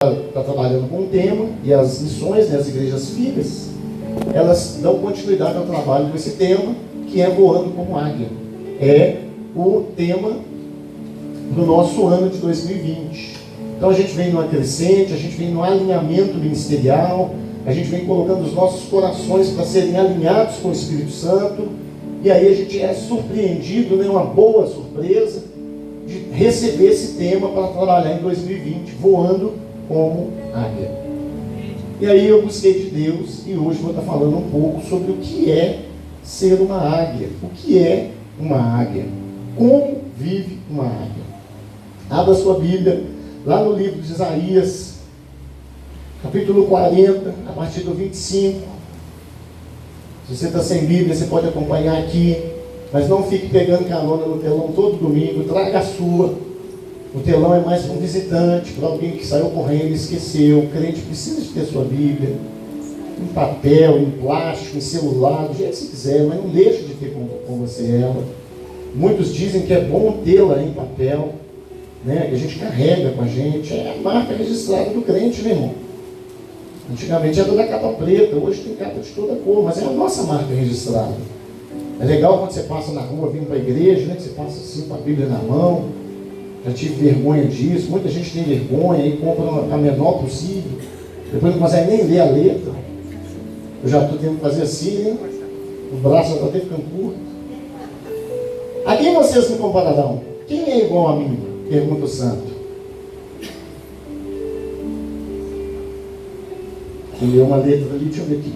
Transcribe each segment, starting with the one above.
está trabalhando com um tema, e as missões, né, as igrejas filhas, elas dão continuidade ao trabalho com esse tema, que é Voando como Águia. É o tema do nosso ano de 2020. Então a gente vem numa crescente, a gente vem no alinhamento ministerial, a gente vem colocando os nossos corações para serem alinhados com o Espírito Santo, e aí a gente é surpreendido, né, uma boa surpresa, de receber esse tema para trabalhar em 2020, voando como águia. E aí eu busquei de Deus, e hoje vou estar falando um pouco sobre o que é ser uma águia. O que é uma águia? Como vive uma águia? Abra sua Bíblia, lá no livro de Isaías, capítulo 40, a partir do 25. Se você está sem Bíblia, você pode acompanhar aqui, mas não fique pegando carona no telão todo domingo, traga a sua. O telão é mais para um visitante, para alguém que saiu correndo e esqueceu. O crente precisa de ter sua Bíblia, em papel, em plástico, em celular, do jeito que você quiser, mas não deixe de ter com você ela. Muitos dizem que é bom tê-la em papel, né, que a gente carrega com a gente. É a marca registrada do crente, né, irmão? Antigamente era da capa preta, hoje tem capa de toda cor, mas é a nossa marca registrada. É legal quando você passa na rua vindo para a igreja, né, que você passa assim com a Bíblia na mão. Já tive vergonha disso, muita gente tem vergonha e compra a menor possível, depois não consegue nem ler a letra. Eu já estou tendo que fazer assim, né? O braço já está até ficando curto. A quem vocês me compararão? Quem é igual a mim? Pergunta o santo. Vou ler uma letra ali, deixa eu ver aqui.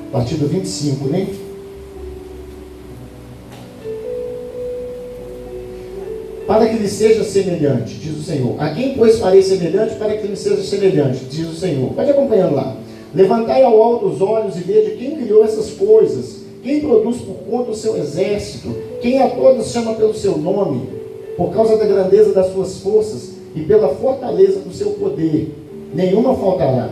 A partir do 25, né? Para que lhe seja semelhante, diz o Senhor. A quem, pois, farei semelhante, para que lhe seja semelhante, diz o Senhor. Pode acompanhando lá. Levantai ao alto os olhos e vede quem criou essas coisas, quem produz por conta o seu exército, quem a todos chama pelo seu nome, por causa da grandeza das suas forças e pela fortaleza do seu poder. Nenhuma faltará.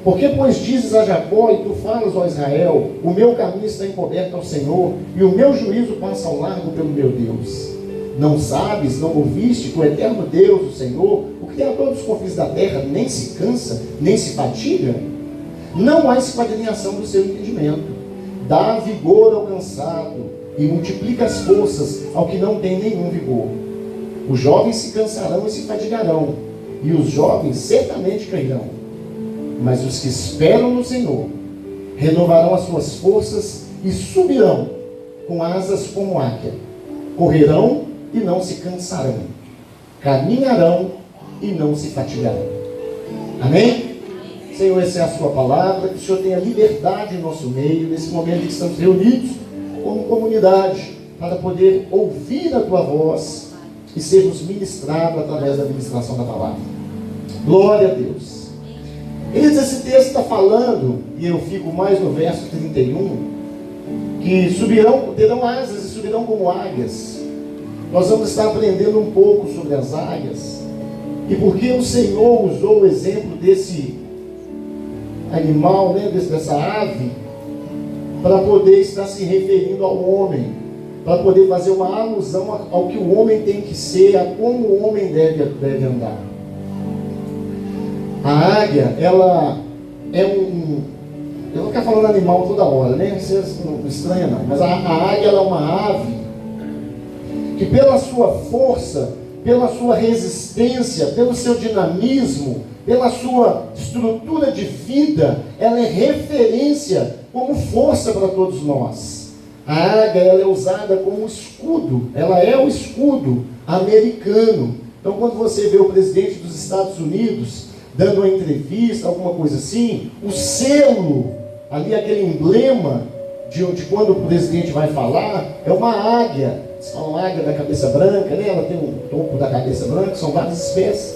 Porque, pois, dizes a Jacó e tu falas, ó Israel, o meu caminho está encoberto ao Senhor, e o meu juízo passa ao largo pelo meu Deus. Não sabes, não ouviste que o eterno Deus, o Senhor, o Criador dos confins da terra, nem se cansa, nem se fatiga? Não há esquadrinhação do seu entendimento. Dá vigor ao cansado e multiplica as forças ao que não tem nenhum vigor. Os jovens se cansarão e se fatigarão, e os jovens certamente cairão. Mas os que esperam no Senhor renovarão as suas forças e subirão com asas como águia. Correrão e não se cansarão, caminharão e não se fatigarão. Amém? Senhor, essa é a sua palavra, que o Senhor tenha liberdade em nosso meio, nesse momento em que estamos reunidos como comunidade, para poder ouvir a tua voz e sermos ministrados através da ministração da palavra. Glória a Deus. Esse texto está falando, e eu fico mais no verso 31, que terão asas e subirão como águias. Nós vamos estar aprendendo um pouco sobre as águias e porque o Senhor usou o exemplo desse animal, né, dessa ave, para poder estar se referindo ao homem, para poder fazer uma alusão ao que o homem tem que ser, a como o homem deve andar. A águia, ela é eu não vou ficar falando animal toda hora, né? Vocês não estranham não, mas a águia, ela é uma ave que pela sua força, pela sua resistência, pelo seu dinamismo, pela sua estrutura de vida, ela é referência como força para todos nós. A águia, ela é usada como escudo, ela é o escudo americano. Então, quando você vê o presidente dos Estados Unidos dando uma entrevista, alguma coisa assim, o selo, ali aquele emblema de quando o presidente vai falar, é uma águia. Eles falam águia da cabeça branca, né? Ela tem um topo da cabeça branca, são várias espécies.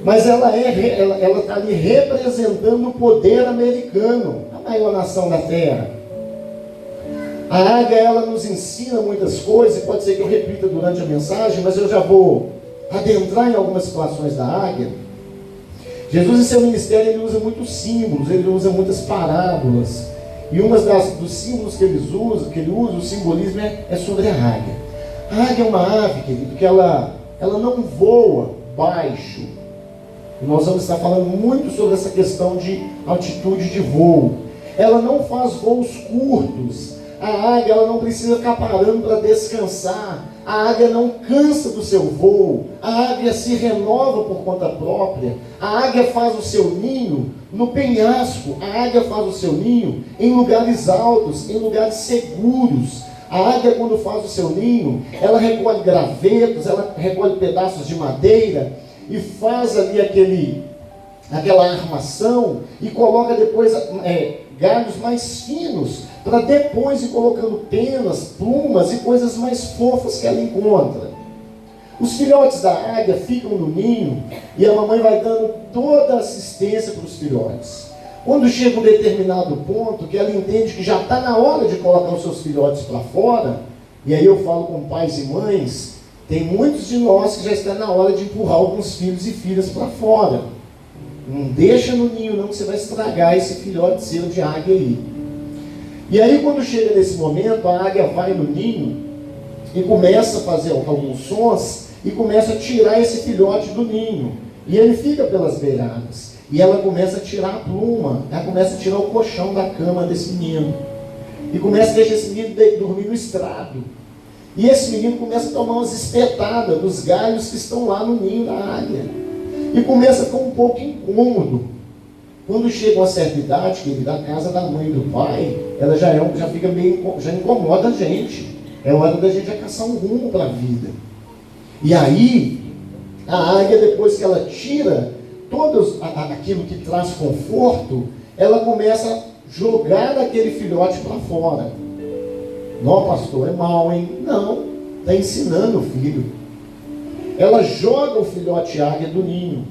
Mas ela está ali representando o poder americano, a maior nação da terra. A águia, ela nos ensina muitas coisas, e pode ser que eu repita durante a mensagem, mas eu já vou adentrar em algumas situações da águia. Jesus, em seu ministério, ele usa muitos símbolos, ele usa muitas parábolas. E um dos símbolos que ele usa, o simbolismo é sobre a águia. A águia é uma ave, querido, que ela não voa baixo, Nós vamos estar falando muito sobre essa questão de altitude de voo. Ela não faz voos curtos. A águia ela não precisa ficar parando para descansar. A águia não cansa do seu voo. A águia se renova por conta própria. A águia faz o seu ninho no penhasco. A águia faz o seu ninho em lugares altos, em lugares seguros. A águia, quando faz o seu ninho, ela recolhe gravetos, ela recolhe pedaços de madeira e faz ali aquela armação e coloca depois galhos mais finos, para depois ir colocando penas, plumas e coisas mais fofas que ela encontra. Os filhotes da águia ficam no ninho e a mamãe vai dando toda a assistência para os filhotes. Quando chega um determinado ponto que ela entende que já está na hora de colocar os seus filhotes para fora, e aí eu falo com pais e mães, tem muitos de nós que já está na hora de empurrar alguns filhos e filhas para fora. Não deixa no ninho não, que você vai estragar esse filhote seu de águia aí. E aí quando chega nesse momento, a águia vai no ninho e começa a fazer alguns sons e começa a tirar esse filhote do ninho. E ele fica pelas beiradas. E ela começa a tirar a pluma, ela começa a tirar o colchão da cama desse menino. E começa a deixar esse menino dormir no estrado. E esse menino começa a tomar umas espetadas dos galhos que estão lá no ninho da águia. E começa a ficar um pouco incômodo. Quando chega uma certa idade, que ele da casa da mãe e do pai, ela já fica já incomoda a gente. É hora da gente caçar um rumo para a vida. E aí, a águia, depois que ela tira aquilo que traz conforto, ela começa a jogar aquele filhote para fora. Não, pastor, é mal, hein? Não, está ensinando o filho. Ela joga o filhote águia do ninho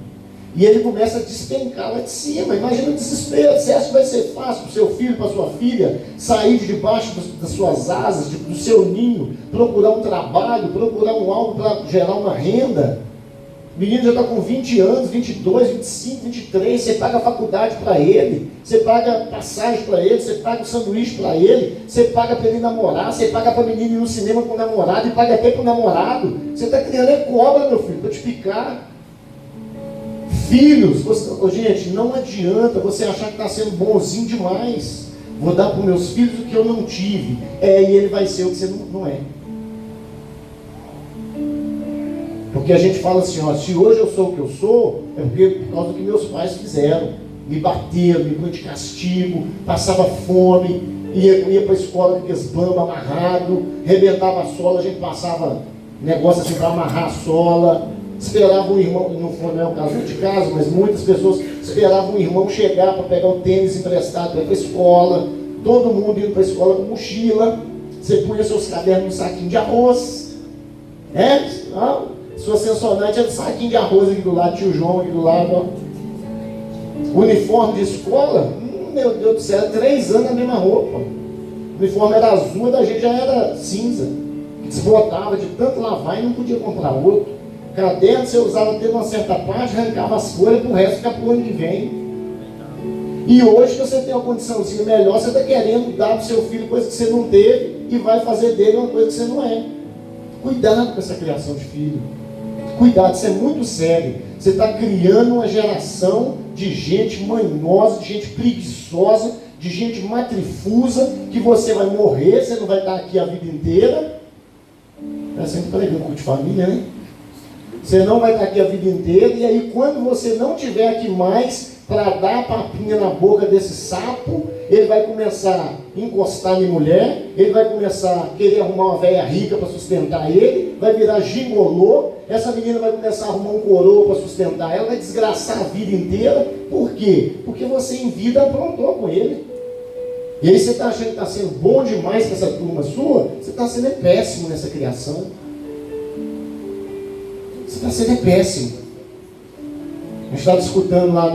e ele começa a despencar lá de cima. Imagina o desespero. Você acha que vai ser fácil para o seu filho, para a sua filha sair de debaixo das suas asas, do seu ninho, procurar um trabalho, procurar algo para gerar uma renda? O menino já está com 20 anos, 22, 25, 23, você paga a faculdade para ele, você paga passagem para ele, você paga o sanduíche para ele, você paga para ele namorar, você paga para o menino ir no cinema com o namorado e paga até para o namorado. Você está criando cobra, meu filho, para te picar. Filhos, gente, não adianta você achar que está sendo bonzinho demais. Vou dar para os meus filhos o que eu não tive. E ele vai ser o que você não é. Porque a gente fala assim, ó, se hoje eu sou o que eu sou, é por causa do que meus pais fizeram. Me bateram, me põe de castigo, passava fome, ia para a escola com aqueles bambos amarrados, rebentava a sola, a gente passava negócio assim para amarrar a sola, esperava um irmão, não é o caso de casa, mas muitas pessoas esperavam um irmão chegar para pegar o tênis emprestado para ir para a escola, todo mundo indo para a escola com mochila, você punha seus cadernos num saquinho de arroz, não? Sua sensorante é de saquinho de arroz aqui do lado, tio João aqui do lado, ó. Uniforme de escola, meu Deus do céu, 3 anos a mesma roupa. O uniforme era azul, da gente já era cinza. Desbotava de tanto lavar e não podia comprar outro. Caderno você usava até uma certa parte, arrancava as folhas para o resto ficar para o ano que vem. E hoje que você tem uma condiçãozinha melhor, você está querendo dar para o seu filho coisa que você não teve e vai fazer dele uma coisa que você não é. Cuidado com essa criação de filho. Cuidado, isso é muito sério. Você está criando uma geração de gente manhosa, de gente preguiçosa, de gente matrifusa, que você vai morrer, você não vai estar aqui a vida inteira. É sempre pregando culto de família, né? Você não vai estar aqui a vida inteira, e aí quando você não estiver aqui mais para dar a papinha na boca desse sapo, ele vai começar a encostar em mulher, ele vai começar a querer arrumar uma velha rica para sustentar ele, vai virar gigolô, essa menina vai começar a arrumar um coroa para sustentar ela, vai desgraçar a vida inteira. Por quê? Porque você em vida aprontou com ele. E aí você está achando que está sendo bom demais com essa turma sua, você está sendo péssimo nessa criação. Você está sendo péssimo. A gente estava escutando lá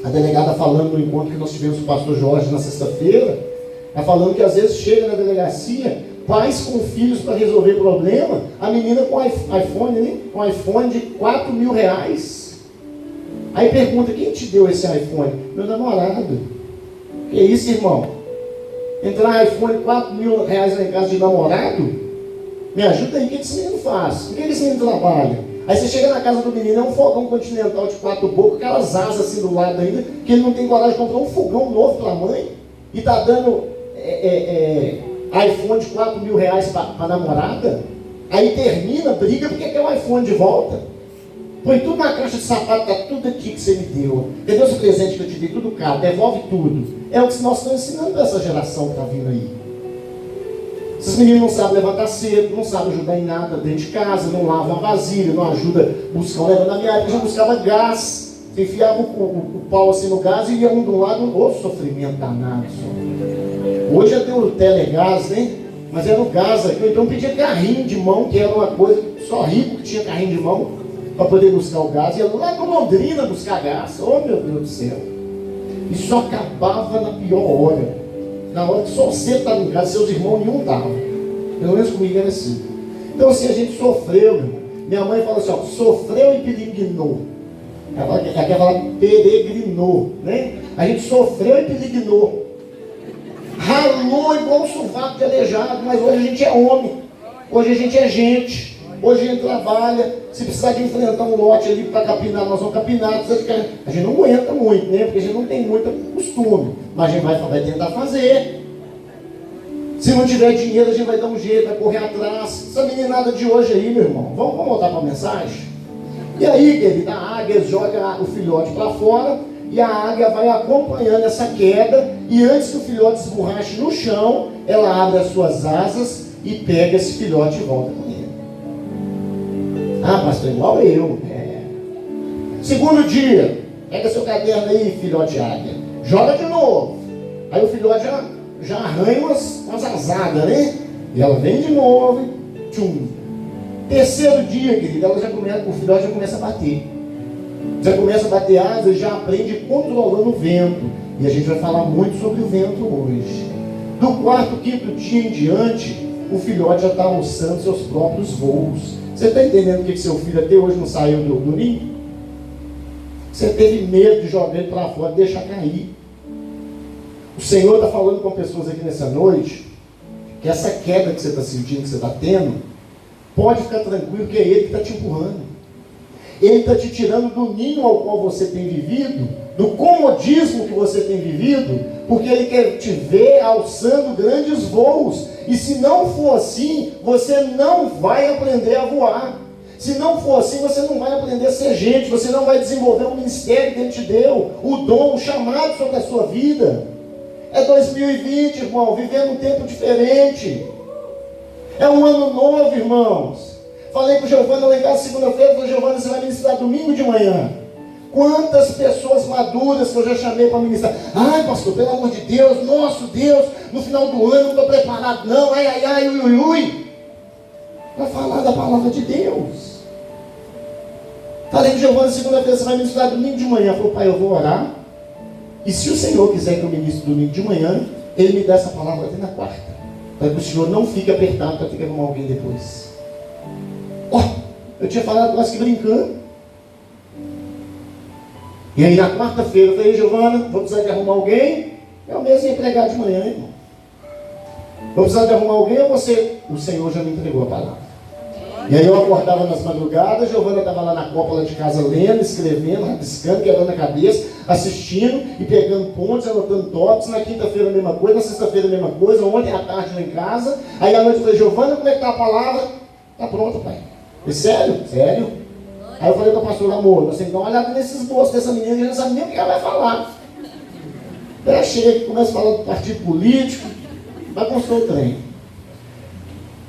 a delegada falando no encontro que nós tivemos com o pastor Jorge na sexta-feira, ela falando que às vezes chega na delegacia, pais com filhos para resolver problema, a menina com iPhone, né? Com iPhone de 4 mil reais. Aí pergunta, quem te deu esse iPhone? Meu namorado. Que isso, irmão? Entrar iPhone 4 mil reais lá em casa de namorado? Me ajuda aí, o que esse menino faz? O que esse menino trabalha? Aí você chega na casa do menino, é um fogão continental de 4 bocas, aquelas asas assim do lado ainda, que ele não tem coragem de comprar um fogão novo para a mãe, e está dando iPhone de 4 mil reais para a namorada. Aí termina, briga porque quer o iPhone de volta. Põe tudo na caixa de sapato, tá tudo aqui que você me deu. Cadê esse presente que eu te dei? Tudo caro, devolve tudo. É o que nós estamos ensinando para essa geração que está vindo aí. Esses meninos não sabem levantar cedo, não sabem ajudar em nada dentro de casa, não lavam a vasilha, não ajudam a buscar um negócio. Na minha época já buscava gás. Você enfiava o pau assim no gás e ia um de um lado, ô sofrimento danado. Hoje já tem o telegás, né? Mas era o gás aqui, então pedia carrinho de mão, que era uma coisa, só rico que tinha carrinho de mão, para poder buscar o gás. Ia lá com Londrina buscar gás. Oh meu Deus do céu. Isso só acabava na pior hora. Na hora que só você estava em casa, seus irmãos nenhum estavam. Pelo menos comigo era assim. Então assim, a gente sofreu, meu irmão. Minha mãe fala assim, ó, sofreu e peregrinou. Ela quer falar peregrinou, né? A gente sofreu e peregrinou. Ralou igual um sovaco de aleijado, mas hoje a gente é homem. Hoje a gente é gente. Hoje a gente trabalha. Se precisar de enfrentar um lote ali para capinar, nós vamos capinar. A gente não aguenta muito, né? Porque a gente não tem muito costume. Mas a gente vai tentar fazer. Se não tiver dinheiro, a gente vai dar um jeito, vai correr atrás. Essa meninada de hoje aí, meu irmão, vamos voltar para a mensagem? E aí, querida, a águia joga o filhote para fora e a águia vai acompanhando essa queda. E antes que o filhote esborrache no chão, ela abre as suas asas e pega esse filhote e volta com ele. Ah, pastor, igual eu. Segundo dia, pega seu caderno aí, filhote águia. Joga de novo. Aí o filhote já arranha umas asadas, né? E ela vem de novo. Tchum. Terceiro dia, querida, o filhote já começa a bater. Já começa a bater asas, já aprende controlando o vento. E a gente vai falar muito sobre o vento hoje. Do quarto, quinto dia em diante, o filhote já está alçando seus próprios voos. Você está entendendo que seu filho até hoje não saiu do ninho? Você teve medo de jogar ele para fora, deixar cair. O Senhor está falando com pessoas aqui nessa noite, que essa queda que você está sentindo, que você está tendo, pode ficar tranquilo que é Ele que está te empurrando. Ele está te tirando do ninho ao qual você tem vivido, do comodismo que você tem vivido, porque Ele quer te ver alçando grandes voos. E se não for assim, você não vai aprender a voar. Se não for assim, você não vai aprender a ser gente, você não vai desenvolver o ministério que Ele te deu, o dom, o chamado sobre a sua vida. É 2020, irmão, vivendo um tempo diferente. É um ano novo, irmãos. Falei com o Giovana lá em casa segunda-feira, falei, Giovana, você vai ministrar domingo de manhã. Quantas pessoas maduras que eu já chamei para ministrar. Ai, pastor, pelo amor de Deus, nosso Deus, no final do ano não estou preparado não, ai, ui. Para falar da palavra de Deus. Falei com o Giovana segunda-feira, você vai ministrar domingo de manhã. Falei, pai, eu vou orar. E se o Senhor quiser que eu ministre domingo de manhã, Ele me dá essa palavra até na quarta. Para que o Senhor não fique apertado para ter que arrumar alguém depois. Eu tinha falado quase que brincando. E aí na quarta-feira eu falei, Giovana, vou precisar de arrumar alguém. Eu mesmo ia pregar de manhã, irmão. Vou precisar de arrumar alguém ou você? O Senhor já me entregou a palavra. E aí eu acordava nas madrugadas, Giovana estava lá na cópula de casa lendo, escrevendo, rabiscando, quebrando a cabeça, assistindo e pegando pontos, anotando tópicos. Na quinta-feira a mesma coisa, na sexta-feira a mesma coisa, ontem à tarde lá em casa. Aí à noite eu falei, Giovana, como é que está a palavra? Está pronta, pai. Eu falei, sério? Sério? Aí eu falei para o pastor, amor, você tem que dar uma olhada nesses bolsos dessa menina, que a gente não sabe nem o que ela vai falar. Ela chega e começa a falar do partido político, bagunçou o trem.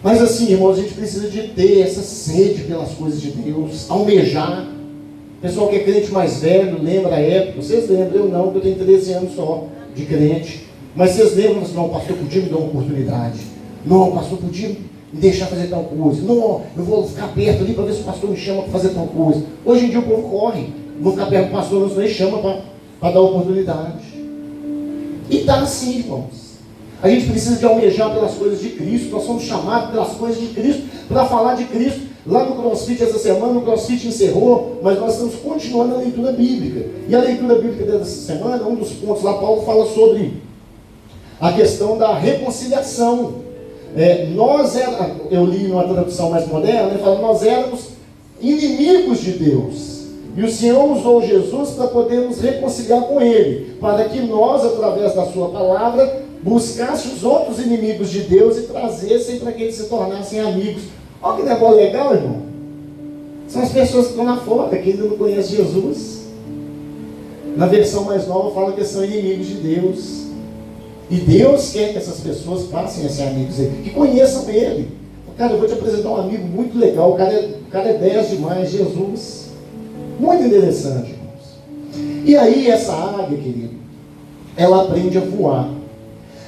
Mas assim, irmãos, a gente precisa de ter essa sede pelas coisas de Deus, almejar. O pessoal que é crente mais velho, lembra a época, vocês lembram, eu não, porque eu tenho 13 anos só de crente. Mas vocês lembram, não, o pastor podia me dar uma oportunidade. Não, o pastor podia me deixar fazer tal coisa. Não, eu vou ficar perto ali para ver se o pastor me chama para fazer tal coisa. Hoje em dia o povo corre. Não vou ficar perto do pastor, não, senão ele chama para dar oportunidade. E está assim, irmãos. A gente precisa de almejar pelas coisas de Cristo. Nós somos chamados pelas coisas de Cristo para falar de Cristo. Lá no CrossFit essa semana, o CrossFit encerrou, mas nós estamos continuando a leitura bíblica. E a leitura bíblica dessa semana, um dos pontos lá, Paulo fala sobre a questão da reconciliação. Eu li numa tradução mais moderna, ele fala, nós éramos inimigos de Deus. E o Senhor usou Jesus para poder nos reconciliar com Ele, para que nós, através da sua palavra, buscassem os outros inimigos de Deus e trazessem para que eles se tornassem amigos. Olha que negócio legal, irmão. São as pessoas que estão lá fora, que ainda não conhecem Jesus. Na versão mais nova fala que são inimigos de Deus. E Deus quer que essas pessoas passem a ser amigos dele, que conheçam Ele. Cara, eu vou te apresentar um amigo muito legal, o cara é 10 demais, Jesus. Muito interessante, irmãos. E aí essa águia, querido, ela aprende a voar.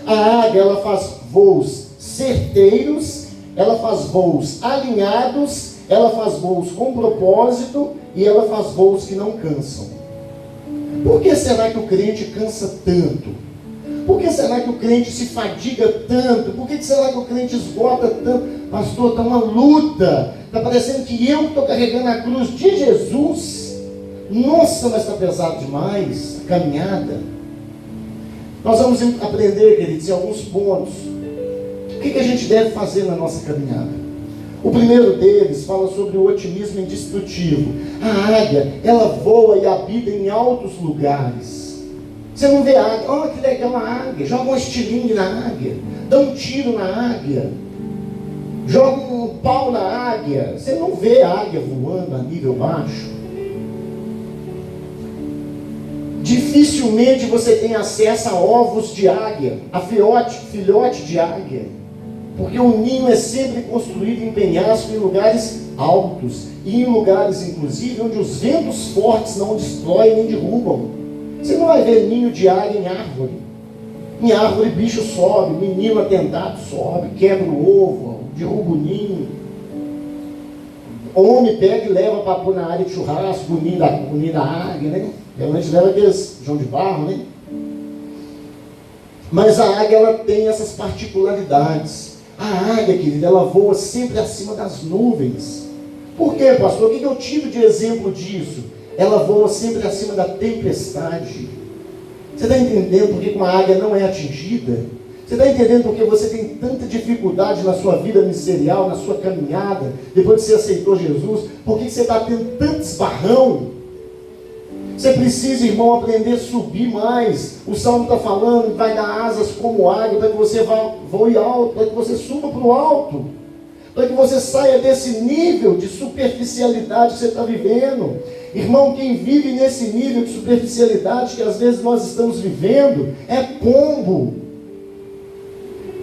A águia, ela faz voos certeiros, ela faz voos alinhados, ela faz voos com propósito e ela faz voos que não cansam. Por que será que o crente cansa tanto? Por que será que o crente se fadiga tanto? Por que será que o crente esgota tanto? Pastor, está uma luta. Está parecendo que eu estou carregando a cruz de Jesus. Nossa, mas está pesado demais a caminhada. Nós vamos aprender, queridos, em alguns pontos. O que a gente deve fazer na nossa caminhada? O primeiro deles fala sobre o otimismo indestrutível. A águia, ela voa e habita em altos lugares. Você não vê a águia, olha que legal a águia, joga um estilingue na águia, dá um tiro na águia, joga um pau na águia. Você não vê a águia voando a nível baixo. Dificilmente você tem acesso a ovos de águia, a filhote de águia. Porque o ninho é sempre construído em penhasco, em lugares altos, e em lugares, inclusive, onde os ventos fortes não destroem nem derrubam. Você não vai ver ninho de águia em árvore. Em árvore, bicho sobe, menino atentado sobe, quebra o ovo, derruba o ninho. Homem pega e leva para pôr na área de churrasco, o ninho da águia, né? Realmente leva aqueles João de Barro, né? Mas a águia, ela tem essas particularidades. A águia, querida, ela voa sempre acima das nuvens. Por quê, pastor? O que eu tive de exemplo disso? Ela voa sempre acima da tempestade. Você está entendendo por que uma águia não é atingida? Você está entendendo por que você tem tanta dificuldade na sua vida ministerial, na sua caminhada, depois que você aceitou Jesus? Por que você está tendo tanto esbarrão? Você precisa, irmão, aprender a subir mais. O Salmo está falando, vai dar asas como águia, para que você voe alto, para que você suba para o alto, para que você saia desse nível de superficialidade que você está vivendo. Irmão, quem vive nesse nível de superficialidade que às vezes nós estamos vivendo, é pombo.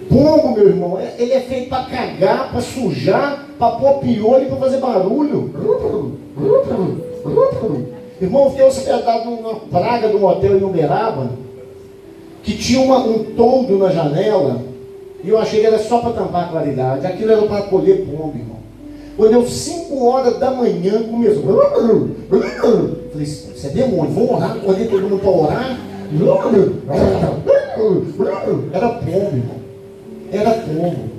Pombo, meu irmão, ele é feito para cagar, para sujar, para pôr piolho e para fazer barulho. Irmão, eu fiquei hospedado numa praga de um hotel em Uberaba, que tinha um toldo na janela, e eu achei que era só para tampar a claridade. Aquilo era para colher pombo, irmão. Quando deu 5 horas da manhã, começou. Falei, isso é demônio, vamos orar, acordei todo mundo para orar. Era pombo, irmão. Era pombo.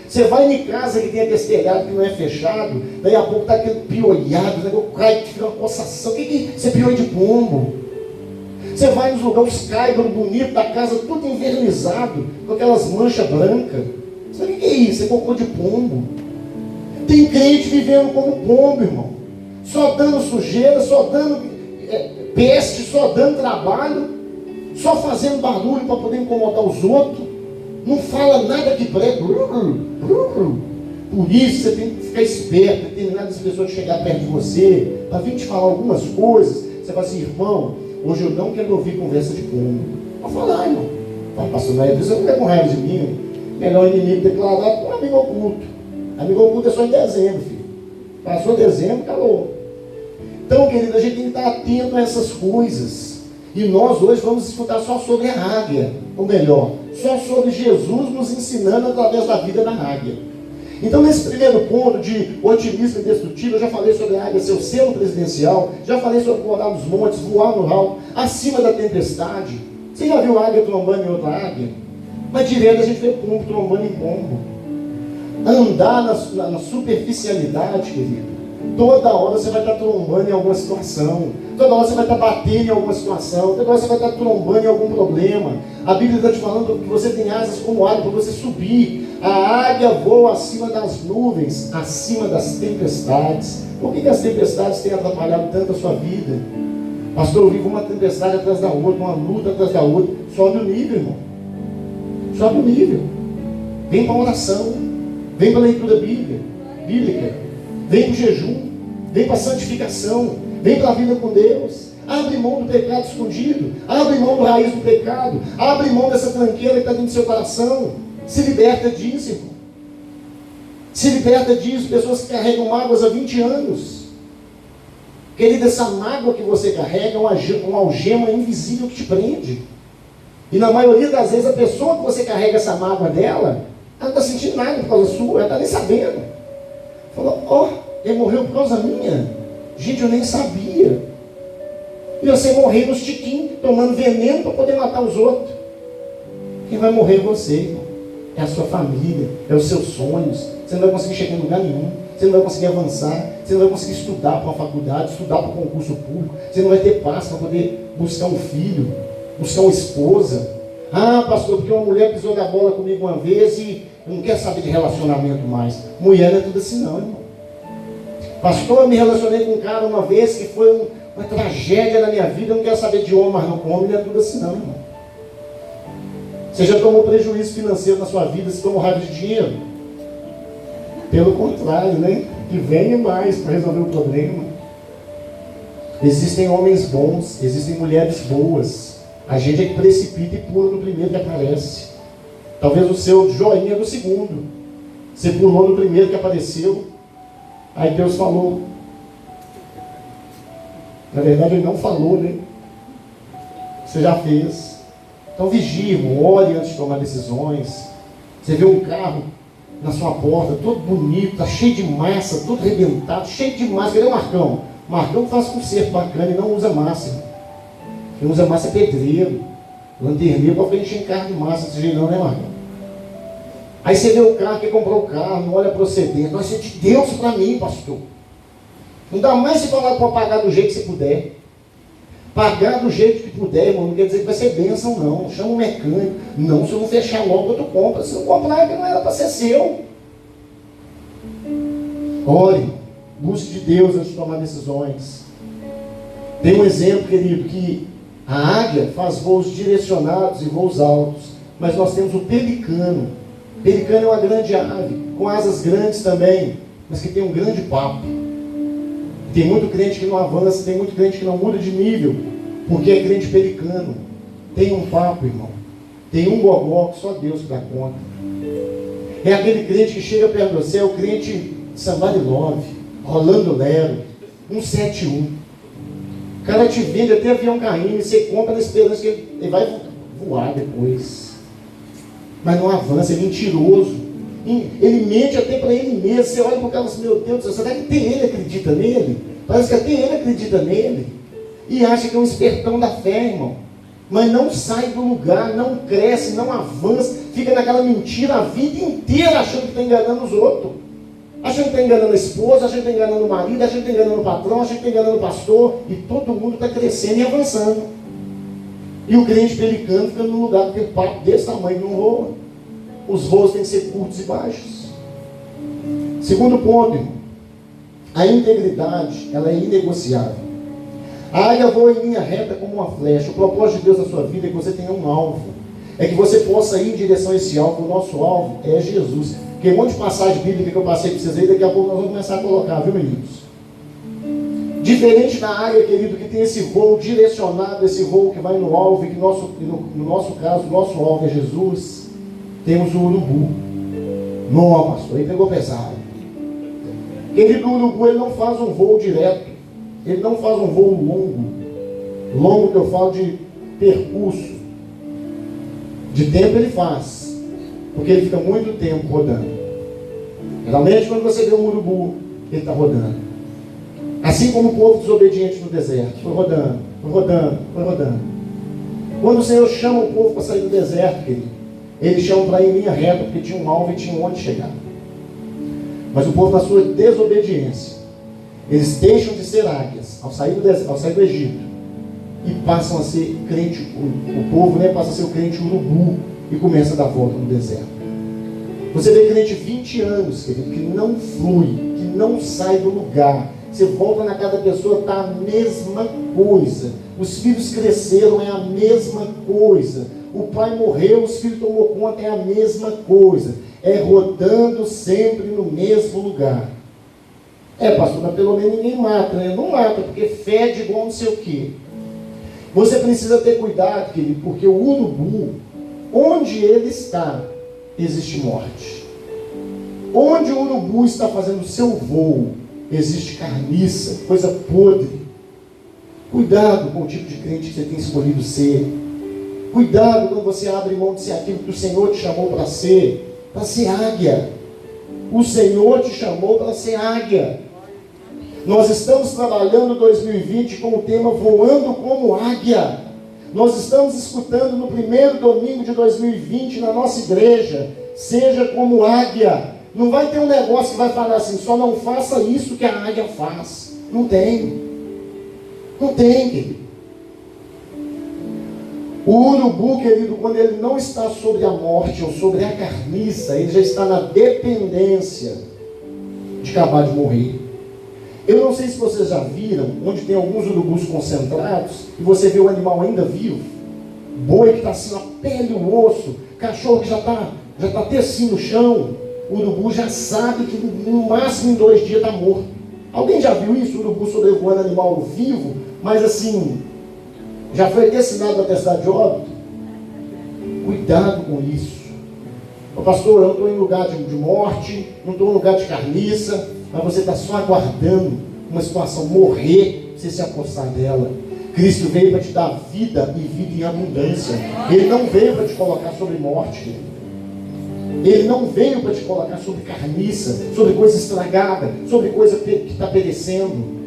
Você vai em casa que tem aquele telhado que não é fechado, daí a pouco está aquele piolhado, o negócio cai, fica uma coçação. O que é piolho de pombo? Você vai nos lugares, os caibros bonitos da casa, tudo envernizado, com aquelas manchas brancas. Sabe o que é isso? É cocô de pombo. Tem crente vivendo como pombo, irmão. Só dando sujeira, só dando peste, só dando trabalho, só fazendo barulho para poder incomodar os outros. Não fala nada que prega. Por isso você tem que ficar esperto, determinadas pessoas chegar perto de você, para vir te falar algumas coisas. Você fala assim, irmão, hoje eu não quero ouvir conversa de pombo. Pode falar, irmão. Fala, pastor, você não quer com raiva de mim? Melhor inimigo declarado com um amigo oculto. Amigo oculto é só em dezembro, filho. Passou dezembro, calou. Então, querido, a gente tem que estar atento a essas coisas. E nós hoje vamos escutar só sobre a águia, ou melhor, só sobre Jesus nos ensinando através da vida da águia. Então, nesse primeiro ponto de otimismo indestrutível, eu já falei sobre a águia ser o selo presidencial, já falei sobre voar nos montes, voar no alto, acima da tempestade. Você já viu águia trombando em outra águia? Mas direto a gente vê pombo trombando em pombo. Andar na superficialidade, querido. Toda hora você vai estar trombando em alguma situação. Toda hora você vai estar batendo em alguma situação. Toda hora você vai estar trombando em algum problema. A Bíblia está te falando que você tem asas como águia para você subir. A águia voa acima das nuvens, acima das tempestades. Por que as tempestades têm atrapalhado tanto a sua vida? Pastor, eu vivo uma tempestade atrás da outra, uma luta atrás da outra. Sobe o nível, irmão. Sobe o nível. Vem para a oração. Vem para a leitura bíblica. Vem para o jejum. Vem para a santificação. Vem para a vida com Deus. Abre mão do pecado escondido. Abre mão do raiz do pecado. Abre mão dessa tranqueira que está dentro do seu coração. Se liberta disso, irmão. Se liberta disso. Pessoas que carregam mágoas há 20 anos. Querida, essa mágoa que você carrega é uma algema invisível que te prende. E na maioria das vezes a pessoa que você carrega essa mágoa dela, ela não está sentindo nada por causa sua, ela está nem sabendo. Falou, ele morreu por causa minha. Gente, eu nem sabia. E você morrer nos tiquinhos, tomando veneno para poder matar os outros. Quem vai morrer é você, irmão. É a sua família, é os seus sonhos. Você não vai conseguir chegar em lugar nenhum. Você não vai conseguir avançar. Você não vai conseguir estudar para uma faculdade, estudar para um concurso público. Você não vai ter paz para poder buscar um filho, buscar uma esposa. Ah, pastor, porque uma mulher pisou na bola comigo uma vez e não quer saber de relacionamento mais. Mulher não é tudo assim não, irmão. Pastor, eu me relacionei com um cara uma vez que foi uma tragédia na minha vida. Eu não quero saber de homem, mas não com homem não é tudo assim não, irmão. Você já tomou prejuízo financeiro na sua vida? Você tomou raiva de dinheiro? Pelo contrário, né? Que venha mais para resolver o problema. Existem homens bons, existem mulheres boas. A gente é que precipita e pula no primeiro que aparece. Talvez o seu joinha do segundo. Você pulou no primeiro que apareceu. Aí Deus falou. Na verdade Ele não falou, né? Você já fez. Então vigie, irmão, ore antes de tomar decisões. Você vê um carro na sua porta, todo bonito, está cheio de massa, todo arrebentado, cheio de massa. Cadê o Marcão? O Marcão faz conserto bacana e não usa massa, irmão. Quem usa massa é pedreiro, lanterneiro, para encher em carro de massa desse jeito não, né, Marcão? Aí você vê o carro, quer comprar o carro, não olha a procedência. Nós é de Deus para mim, pastor. Não dá mais se falar para pagar do jeito que você puder. Pagar do jeito que puder, irmão, não quer dizer que vai ser bênção, não. Chama um mecânico. Não, se eu não fechar logo, tu compra. Se não comprar, é que não era para ser seu. Ore, busque de Deus antes de tomar decisões. Tem um exemplo, querido, que a águia faz voos direcionados e voos altos. Mas nós temos o pelicano. O pelicano é uma grande ave, com asas grandes também, mas que tem um grande papo. Tem muito crente que não avança, tem muito crente que não muda de nível, porque é crente pelicano. Tem um papo, irmão. Tem um gogó que só Deus dá conta. É aquele crente que chega perto de você, é o crente Somebody Love, Rolando Lero, 171. O cara te vende até avião caindo e você compra na esperança que ele vai voar depois. Mas não avança, é mentiroso. Ele mente até para ele mesmo. Você olha para o cara e fala assim, meu Deus do céu, será que até ele acredita nele? Parece que até ele acredita nele. E acha que é um espertão da fé, irmão. Mas não sai do lugar, não cresce, não avança. Fica naquela mentira a vida inteira achando que está enganando os outros. Achando que está enganando a esposa, achando que está enganando o marido, achando que está enganando o patrão, achando que está enganando o pastor. E todo mundo está crescendo e avançando. E o crente pelicano fica no lugar com aquele papo desse tamanho que não voa. Os voos têm que ser curtos e baixos. Segundo ponto, irmão, a integridade, ela é inegociável. A águia voa em linha reta como uma flecha. O propósito de Deus na sua vida é que você tenha um alvo. É que você possa ir em direção a esse alvo. O nosso alvo é Jesus. Porque um monte de passagem bíblica que eu passei para vocês aí, daqui a pouco nós vamos começar a colocar, viu, meninos? Diferente da águia, querido, que tem esse voo direcionado, esse voo que vai no alvo, e que no nosso caso, o nosso alvo é Jesus. Temos o urubu. Não, pastor, aí pegou pesado. Querido, o urubu, ele não faz um voo direto. Ele não faz um voo longo. Longo que eu falo de percurso. De tempo ele faz. Porque ele fica muito tempo rodando. Geralmente quando você vê um urubu, ele está rodando. Assim como o povo desobediente no deserto. Foi rodando, foi rodando, foi rodando. Quando o Senhor chama o povo para sair do deserto, querido, Ele chama para ir em linha reta, porque tinha um alvo e tinha onde chegar. Mas o povo, na sua desobediência, eles deixam de ser águias ao sair do Egito e passam a ser crente. O povo, né, passa a ser o crente urubu e começa a dar volta no deserto. Você vê crente 20 anos, querido, que não flui, que não sai do lugar. Você volta na casa da pessoa, está a mesma coisa. Os filhos cresceram, é a mesma coisa. O pai morreu, os filhos tomou conta, é a mesma coisa. É rodando sempre no mesmo lugar. Pastor, mas pelo menos ninguém mata, né? Não mata, porque fede igual não sei o quê. Você precisa ter cuidado, querido, porque o urubu, onde ele está, existe morte. Onde o urubu está fazendo o seu voo, existe carniça, coisa podre. Cuidado com o tipo de crente que você tem escolhido ser. Cuidado quando você abre mão de ser aquilo que o Senhor te chamou para ser águia. O Senhor te chamou para ser águia. Nós estamos trabalhando 2020 com o tema Voando como Águia. Nós estamos escutando no primeiro domingo de 2020 na nossa igreja, seja como águia. Não vai ter um negócio que vai falar assim, só não faça isso que a águia faz. Não tem. Não tem, querido. O urubu, querido, quando ele não está sobre a morte ou sobre a carniça, ele já está na dependência de acabar de morrer. Eu não sei se vocês já viram, onde tem alguns urubus concentrados, e você vê o animal ainda vivo. Boi que está assim, a pele, o osso, cachorro que já está até assim no chão. O urubu já sabe que no máximo em 2 dias está morto. Alguém já viu isso? O urubu sobrevoando animal vivo, mas assim, já foi assinado a atestado de óbito? Cuidado com isso. Pastor, eu não estou em lugar de morte, não estou em lugar de carniça, mas você está só aguardando uma situação morrer, para você se apossar dela. Cristo veio para te dar vida e vida em abundância. Ele não veio para te colocar sobre morte. Ele não veio para te colocar sobre carniça, sobre coisa estragada, sobre coisa que está perecendo.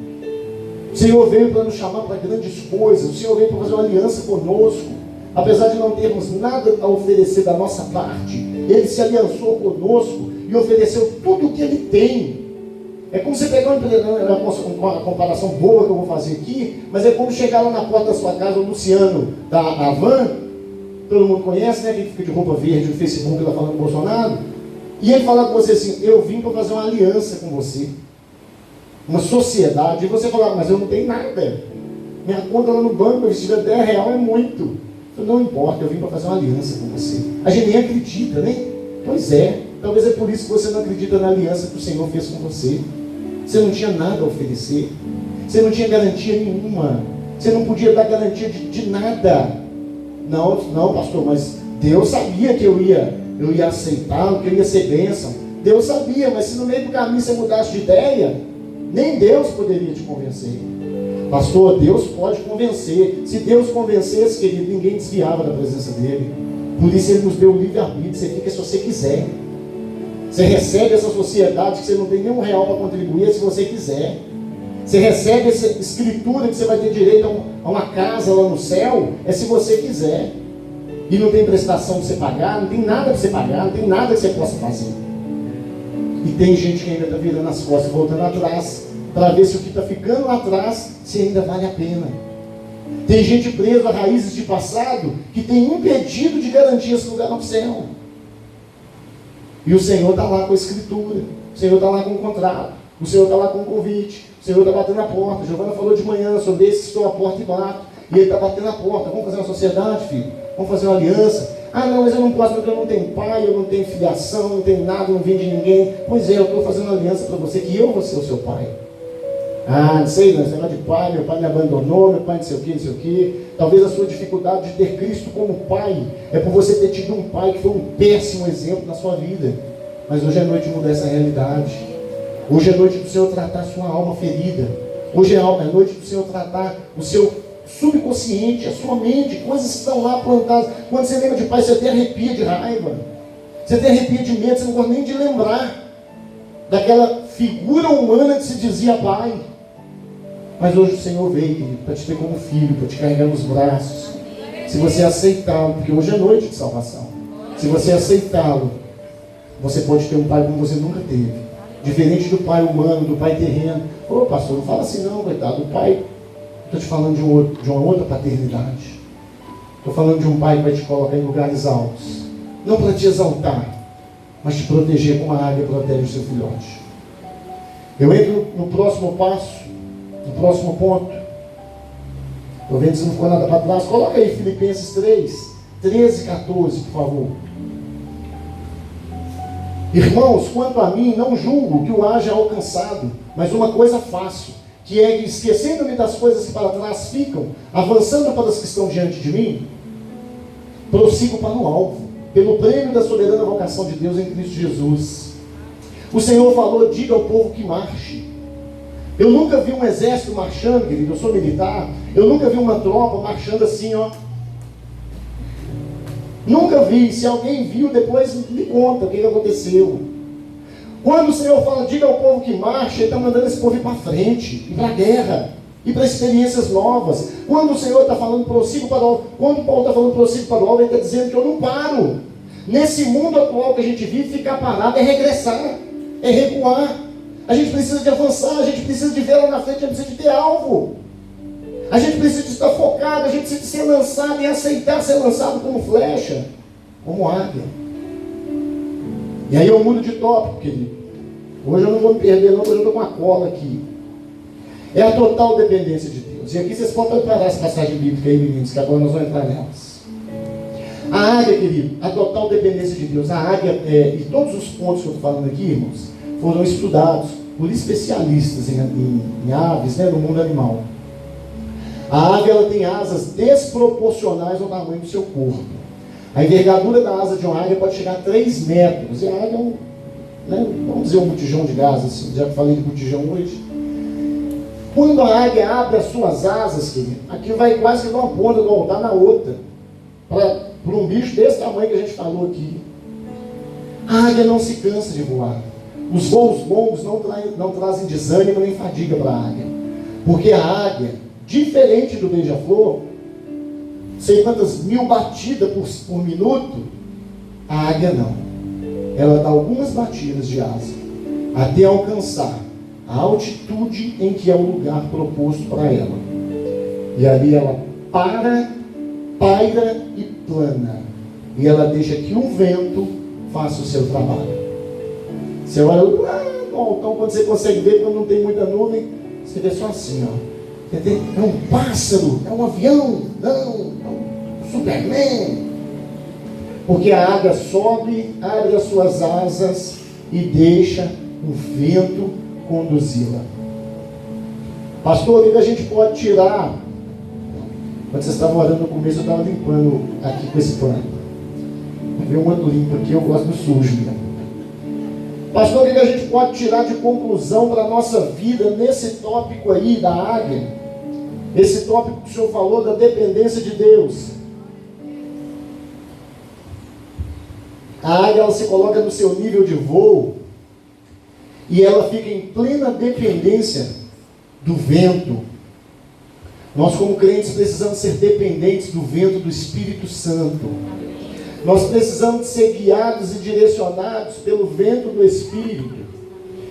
O Senhor veio para nos chamar para grandes coisas. O Senhor veio para fazer uma aliança conosco. Apesar de não termos nada a oferecer da nossa parte, Ele se aliançou conosco e ofereceu tudo o que Ele tem. É como você pegar uma comparação boa que eu vou fazer aqui, mas é como chegar lá na porta da sua casa, o Luciano da Avan, todo mundo conhece, né? Quem fica de roupa verde no Facebook lá falando do Bolsonaro, e ele falar com você assim, eu vim para fazer uma aliança com você, uma sociedade, e você falar, mas eu não tenho nada, minha conta lá no banco, se tiver 10 reais é muito. Não importa, eu vim para fazer uma aliança com você. A gente nem acredita, né? Pois é, talvez é por isso que você não acredita na aliança que o Senhor fez com você. Você não tinha nada a oferecer, você não tinha garantia nenhuma, você não podia dar garantia de nada. Não, pastor, mas Deus sabia que eu ia aceitá-lo, que eu ia ser bênção. Deus sabia, mas se no meio do caminho você mudasse de ideia, nem Deus poderia te convencer. Pastor, Deus pode convencer. Se Deus convencesse, querido, ninguém desviava da presença dele. Por isso Ele nos deu o livre-arbítrio. Você fica se você quiser. Você recebe essa sociedade que você não tem nenhum real para contribuir se você quiser. Você recebe essa escritura que você vai ter direito a uma casa lá no céu, é se você quiser. E não tem prestação para você pagar, não tem nada para você pagar, não tem nada que você possa fazer. E tem gente que ainda está virando as costas, voltando atrás, para ver se o que está ficando lá atrás, se ainda vale a pena. Tem gente presa a raízes de passado, que tem impedido de garantir esse lugar no céu. E o Senhor está lá com a escritura, o Senhor está lá com o contrato, o Senhor está lá com o convite, o Senhor está batendo a porta. A Giovana falou de manhã sobre esse que estou à porta e bato, e Ele está batendo a porta. Vamos fazer uma sociedade, filho? Vamos fazer uma aliança? Ah, não, mas eu não posso porque eu não tenho pai, eu não tenho filiação, não tenho nada, não vim de ninguém. Pois é, eu estou fazendo uma aliança para você, que eu vou ser o seu pai. Ah, não sei, não, esse negócio de pai, meu pai me abandonou, meu pai não sei o que, não sei o que. Talvez a sua dificuldade de ter Cristo como pai é por você ter tido um pai que foi um péssimo exemplo na sua vida. Mas hoje é noite de mudar essa realidade. Hoje é noite do Senhor tratar a sua alma ferida. Hoje é noite do Senhor tratar o seu subconsciente, a sua mente, coisas que estão lá plantadas. Quando você lembra de pai, você até arrepia de raiva. Você até arrepia de medo, você não gosta nem de lembrar daquela figura humana que se dizia pai. Mas hoje o Senhor veio para te ter como filho, para te carregar nos braços. Se você aceitá-lo, porque hoje é noite de salvação. Se você aceitá-lo, você pode ter um pai como você nunca teve. Diferente do pai humano, do pai terreno. Ô pastor, não fala assim não, coitado. O pai, estou te falando de uma outra paternidade. Estou falando de um pai que vai te colocar em lugares altos. Não para te exaltar, mas te proteger como a águia protege o seu filhote. Eu entro no próximo passo, no próximo ponto. Estou vendo se não ficou nada para trás. Coloca aí Filipenses 3, 13 e 14, por favor. Irmãos, quanto a mim, não julgo que o haja alcançado, mas uma coisa faço, que é que, esquecendo-me das coisas que para trás ficam, avançando para as que estão diante de mim, prossigo para o alvo, pelo prêmio da soberana vocação de Deus em Cristo Jesus. O Senhor falou, diga ao povo que marche. Eu nunca vi um exército marchando, querido, eu sou militar, eu nunca vi uma tropa marchando assim, ó. Nunca vi. Se alguém viu, depois me conta o que aconteceu. Quando o Senhor fala, diga ao povo que marche, Ele está mandando esse povo ir para frente, ir para a guerra, ir para experiências novas. Quando o Senhor está falando prossigo para o alvo, quando Paulo está falando prossigo para o alvo, Ele está dizendo que eu não paro. Nesse mundo atual que a gente vive, ficar parado é regressar, é recuar. A gente precisa de avançar, a gente precisa de ver lá na frente, a gente precisa de ter alvo. A gente precisa de estar focado, a gente precisa de ser lançado e aceitar ser lançado como flecha, como águia. E aí eu mudo de tópico, querido. Hoje eu não vou me perder não, hoje eu estou com uma cola aqui. É a total dependência de Deus. E aqui vocês podem preparar essa passagem bíblica aí, meninos, que agora nós vamos entrar nelas. A águia, querido, a total dependência de Deus. A águia, e todos os pontos que eu estou falando aqui, irmãos, foram estudados por especialistas em aves, né, no mundo animal. A águia, ela tem asas desproporcionais ao tamanho do seu corpo. A envergadura da asa de uma águia pode chegar a 3 metros. E a águia é um, né, vamos dizer, um botijão de gás, assim, já que falei de botijão hoje. Quando a águia abre as suas asas, querido, aqui vai quase que de uma ponta do altar na outra. Para um bicho desse tamanho que a gente falou aqui. A águia não se cansa de voar. Os voos longos não trazem desânimo nem fadiga para a águia. Porque a águia, diferente do beija-flor, sei quantas mil batidas por minuto, a águia não. Ela dá algumas batidas de asa, até alcançar a altitude em que é o lugar proposto para ela. E ali ela paira e plana. E ela deixa que o vento faça o seu trabalho. Você olha então quando você consegue ver, quando não tem muita nuvem, você vê só assim, ó. É um pássaro, é um avião, não, é um Superman. Porque a águia sobe, abre as suas asas e deixa o vento conduzi-la. Pastor, o que a gente pode tirar? Quando vocês estavam orando no começo, eu estava limpando aqui com esse pano. Veio um outro limpo aqui, eu gosto do sujo mesmo. Pastor, o que a gente pode tirar de conclusão para a nossa vida nesse tópico aí da águia? Esse tópico que o Senhor falou da dependência de Deus. A águia, ela se coloca no seu nível de voo e ela fica em plena dependência do vento. Nós, como crentes, precisamos ser dependentes do vento do Espírito Santo. Nós precisamos ser guiados e direcionados pelo vento do Espírito.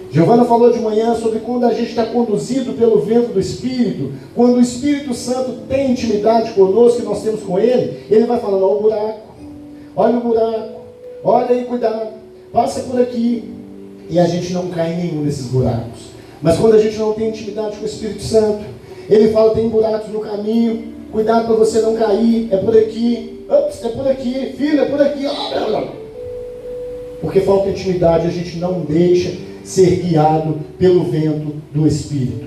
Giovana falou de manhã sobre quando a gente está conduzido pelo vento do Espírito, quando o Espírito Santo tem intimidade conosco, que nós temos com Ele, Ele vai falando, olha o buraco, olha o buraco, olha aí, cuidado, passa por aqui. E a gente não cai em nenhum desses buracos. Mas quando a gente não tem intimidade com o Espírito Santo, Ele fala, tem buracos no caminho, cuidado para você não cair, é por aqui, ops, é por aqui, filho, é por aqui. Porque falta intimidade, a gente não deixa ser guiado pelo vento do Espírito.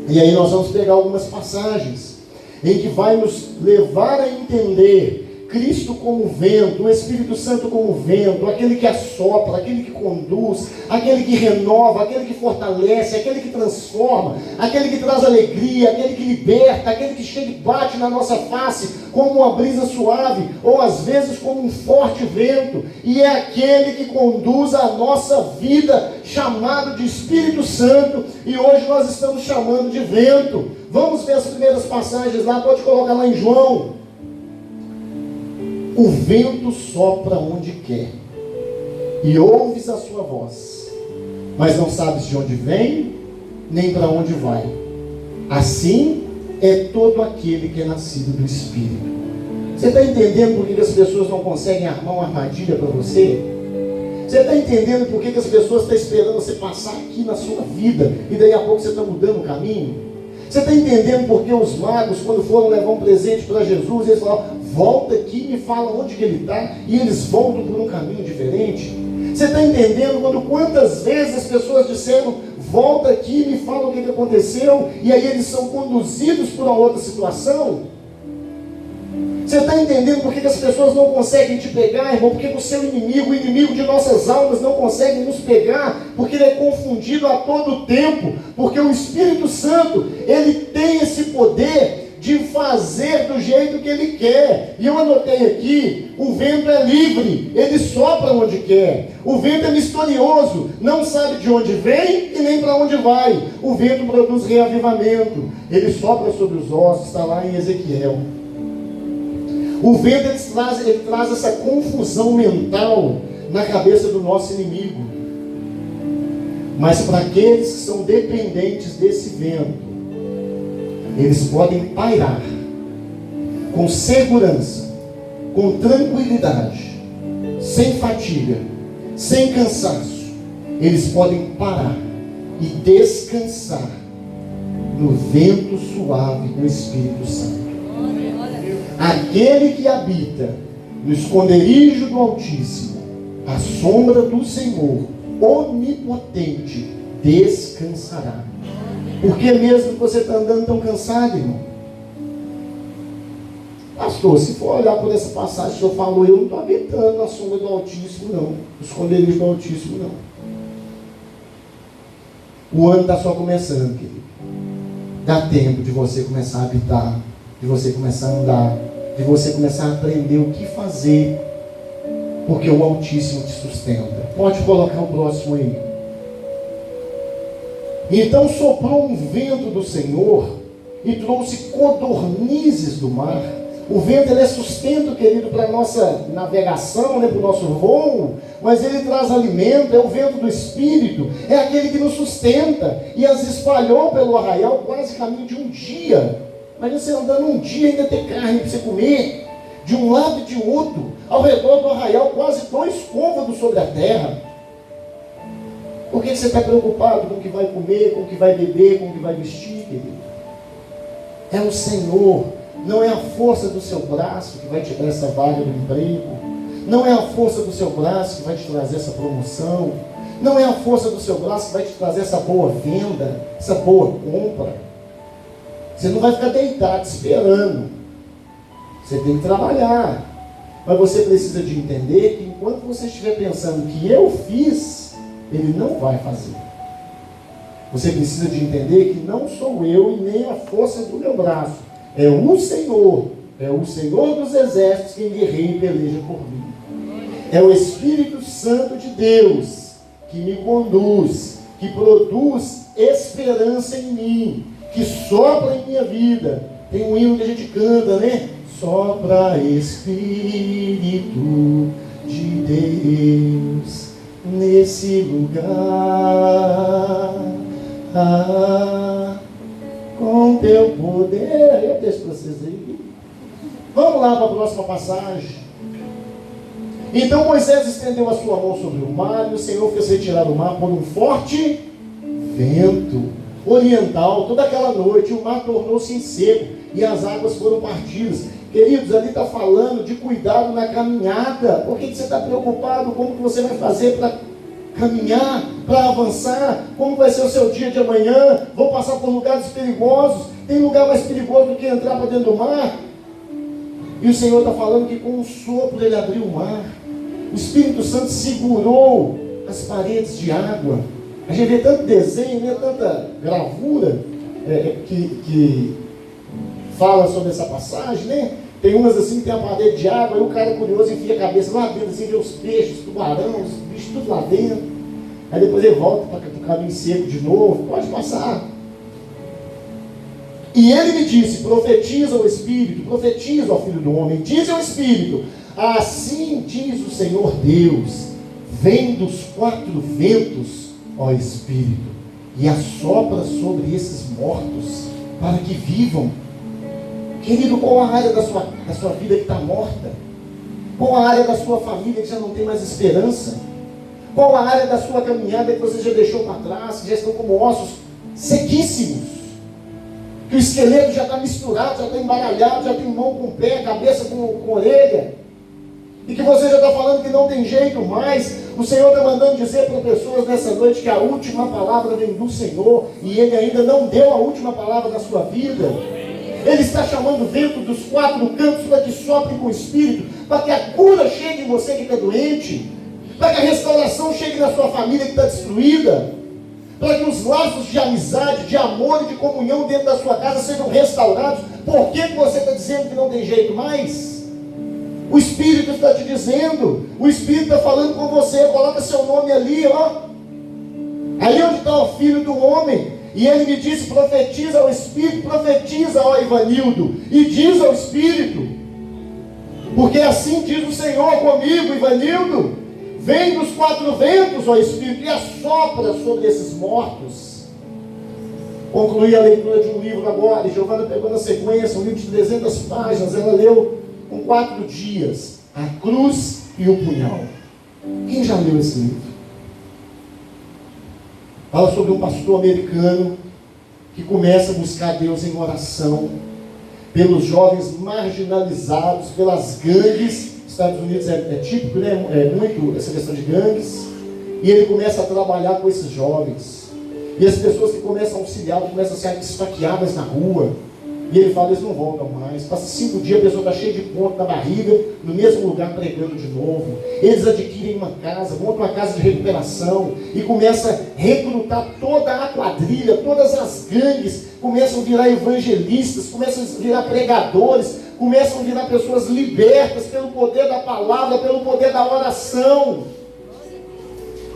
E aí nós vamos pegar algumas passagens em que vai nos levar a entender Cristo como vento, o Espírito Santo como vento, aquele que assopra, aquele que conduz, aquele que renova, aquele que fortalece, aquele que transforma, aquele que traz alegria, aquele que liberta, aquele que chega e bate na nossa face como uma brisa suave, ou às vezes como um forte vento, e é aquele que conduz a nossa vida, chamado de Espírito Santo, e hoje nós estamos chamando de vento. Vamos ver as primeiras passagens lá, pode colocar lá em João. O vento sopra onde quer, e ouves a sua voz, mas não sabes de onde vem, nem para onde vai. Assim é todo aquele que é nascido do Espírito. Você está entendendo por que as pessoas não conseguem armar uma armadilha para você? Você Você está entendendo por que as pessoas estão esperando você passar aqui na sua vida e daí a pouco você está mudando o caminho? Você está entendendo por que os magos, quando foram levar um presente para Jesus, eles falaram, volta aqui e me fala onde que ele está, e eles voltam por um caminho diferente? Você está entendendo quantas vezes as pessoas disseram, volta aqui e me fala o que aconteceu, e aí eles são conduzidos por uma outra situação? Você está entendendo por que as pessoas não conseguem te pegar, irmão? Porque o seu inimigo, o inimigo de nossas almas, não consegue nos pegar, porque ele é confundido a todo tempo, porque o Espírito Santo, ele tem esse poder de fazer do jeito que ele quer. E eu anotei aqui, o vento é livre, ele sopra onde quer. O vento é misterioso, não sabe de onde vem e nem para onde vai. O vento produz reavivamento, ele sopra sobre os ossos, está lá em Ezequiel. O vento ele traz essa confusão mental na cabeça do nosso inimigo. Mas para aqueles que são dependentes desse vento, eles podem pairar com segurança, com tranquilidade, sem fadiga, sem cansaço. Eles podem parar e descansar no vento suave do Espírito Santo. Aquele que habita no esconderijo do Altíssimo, à sombra do Senhor onipotente, descansará. Por que mesmo que você está andando tão cansado, irmão? Pastor, se for olhar por essa passagem, o senhor falou, eu não estou habitando na sombra do Altíssimo, não. No esconderijo do Altíssimo, não. O ano está só começando, querido. Dá tempo de você começar a habitar, de você começar a andar, de você começar a aprender o que fazer, porque o Altíssimo te sustenta. Pode colocar o próximo aí. Então soprou um vento do Senhor e trouxe codornizes do mar. O vento ele é sustento, querido, para a nossa navegação, para o nosso voo, mas ele traz alimento, é o vento do Espírito, é aquele que nos sustenta, e as espalhou pelo arraial quase caminho de um dia. Imagina você andando um dia e ainda ter carne para você comer, de um lado e de outro, ao redor do arraial, quase 2 côvados sobre a terra. Por que você está preocupado com o que vai comer, com o que vai beber, com o que vai vestir, querido? É o Senhor, não é a força do seu braço que vai te dar essa vaga do emprego, não é a força do seu braço que vai te trazer essa promoção, não é a força do seu braço que vai te trazer essa boa venda, essa boa compra. Você não vai ficar deitado esperando. Você tem que trabalhar. Mas você precisa de entender que enquanto você estiver pensando que eu fiz, ele não vai fazer. Você precisa de entender que não sou eu e nem a força do meu braço. É o Senhor dos exércitos quem guerreia e peleja por mim. É o Espírito Santo de Deus que me conduz, que produz esperança em mim, que sopra em minha vida. Tem um hino que a gente canta, né? Sopra Espírito de Deus nesse lugar, com teu poder. Eu deixo para vocês aí. Vamos lá para a próxima passagem. Então Moisés estendeu a sua mão sobre o mar, e o Senhor fez retirar o mar por um forte vento oriental. Toda aquela noite o mar tornou-se em seco e as águas foram partidas. Queridos, ali está falando de cuidado na caminhada. Por que você está preocupado? Como que você vai fazer para caminhar, para avançar? Como vai ser o seu dia de amanhã? Vou passar por lugares perigosos. Tem lugar mais perigoso do que entrar para dentro do mar? E o Senhor está falando que com um sopro ele abriu o mar. O Espírito Santo segurou as paredes de água. A gente vê tanto desenho, né, tanta gravura que fala sobre essa passagem, né? Tem umas assim que tem a parede de água, e o cara curioso enfia a cabeça lá dentro, assim, vê os peixes, tubarão, os bichos tudo lá dentro. Aí depois ele volta para o caminho seco de novo, pode passar. E ele me disse, profetiza ao Espírito, profetiza ao Filho do Homem, diz ao Espírito, assim diz o Senhor Deus, vem dos 4 ventos, ó Espírito, e assopra sobre esses mortos, para que vivam. Querido, qual a área da sua vida que está morta? Qual a área da sua família que já não tem mais esperança? Qual a área da sua caminhada que você já deixou para trás, que já estão como ossos sequíssimos? Que o esqueleto já está misturado, já está embaralhado, já tem mão com pé, cabeça com orelha. E que você já está falando que não tem jeito mais. O Senhor está mandando dizer para pessoas nessa noite que a última palavra vem do Senhor. E Ele ainda não deu a última palavra na sua vida. Ele está chamando o vento dos quatro cantos para que sopre com o Espírito, para que a cura chegue em você que está doente, para que a restauração chegue na sua família que está destruída, para que os laços de amizade, de amor e de comunhão dentro da sua casa sejam restaurados. Por que você está dizendo que não tem jeito mais? O Espírito está te dizendo, o Espírito está falando com você. Coloca seu nome ali, ó, ali onde está o Filho do Homem. E ele me disse: profetiza ao Espírito, profetiza, ó Ivanildo, e diz ao Espírito, porque assim diz o Senhor comigo, Ivanildo: vem dos quatro ventos, ó Espírito, e assopra sobre esses mortos. Concluí a leitura de um livro agora, e Giovana pegou na sequência, um livro de 300 páginas, ela leu com 4 dias, A Cruz e o Punhal. Quem já leu esse livro? Fala sobre um pastor americano que começa a buscar Deus em oração pelos jovens marginalizados, pelas gangues. Estados Unidos é típico, né? É muito essa questão de gangues. E ele começa a trabalhar com esses jovens. E as pessoas que começam a auxiliar começam a ser esfaqueadas na rua. E ele fala: eles não voltam mais. Passa 5 dias, a pessoa está cheia de ponto na barriga, no mesmo lugar pregando de novo. Eles adquirem uma casa, montam uma casa de recuperação e começam a recrutar toda a quadrilha, todas as gangues, começam a virar evangelistas, começam a virar pregadores, começam a virar pessoas libertas pelo poder da palavra, pelo poder da oração.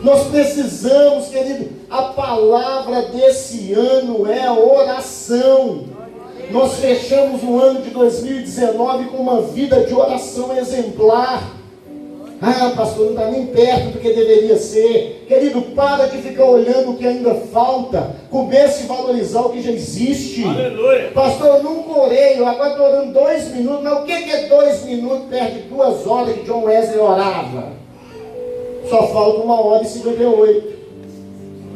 Nós precisamos, querido, a palavra desse ano é a oração. Nós fechamos o ano de 2019 com uma vida de oração exemplar. Ah, pastor, não está nem perto do que deveria ser. Querido, para de ficar olhando o que ainda falta. Comece a valorizar o que já existe. Aleluia. Pastor, eu nunca orei, eu agora estou orando 2 minutos. Mas o que é 2 minutos perto de 2 horas que John Wesley orava? Só falta 1h58.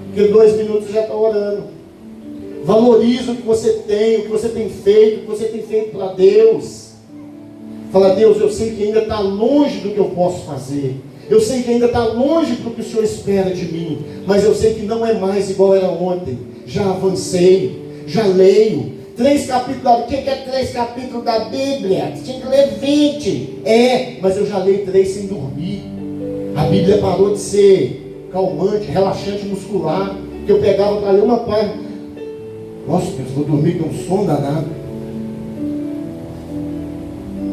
Porque 2 minutos já está orando. Valoriza o que você tem, o que você tem feito, o que você tem feito para Deus. Fala: Deus, eu sei que ainda está longe do que eu posso fazer. Eu sei que ainda está longe do que o Senhor espera de mim. Mas eu sei que não é mais igual era ontem. Já avancei, já leio. 3 capítulos, o que é 3 capítulos da Bíblia? Você tinha que ler 20. Mas eu já leio 3 sem dormir. A Bíblia parou de ser calmante, relaxante muscular, que eu pegava para ler uma página. Nossa, Deus, vou dormir com um sono danado.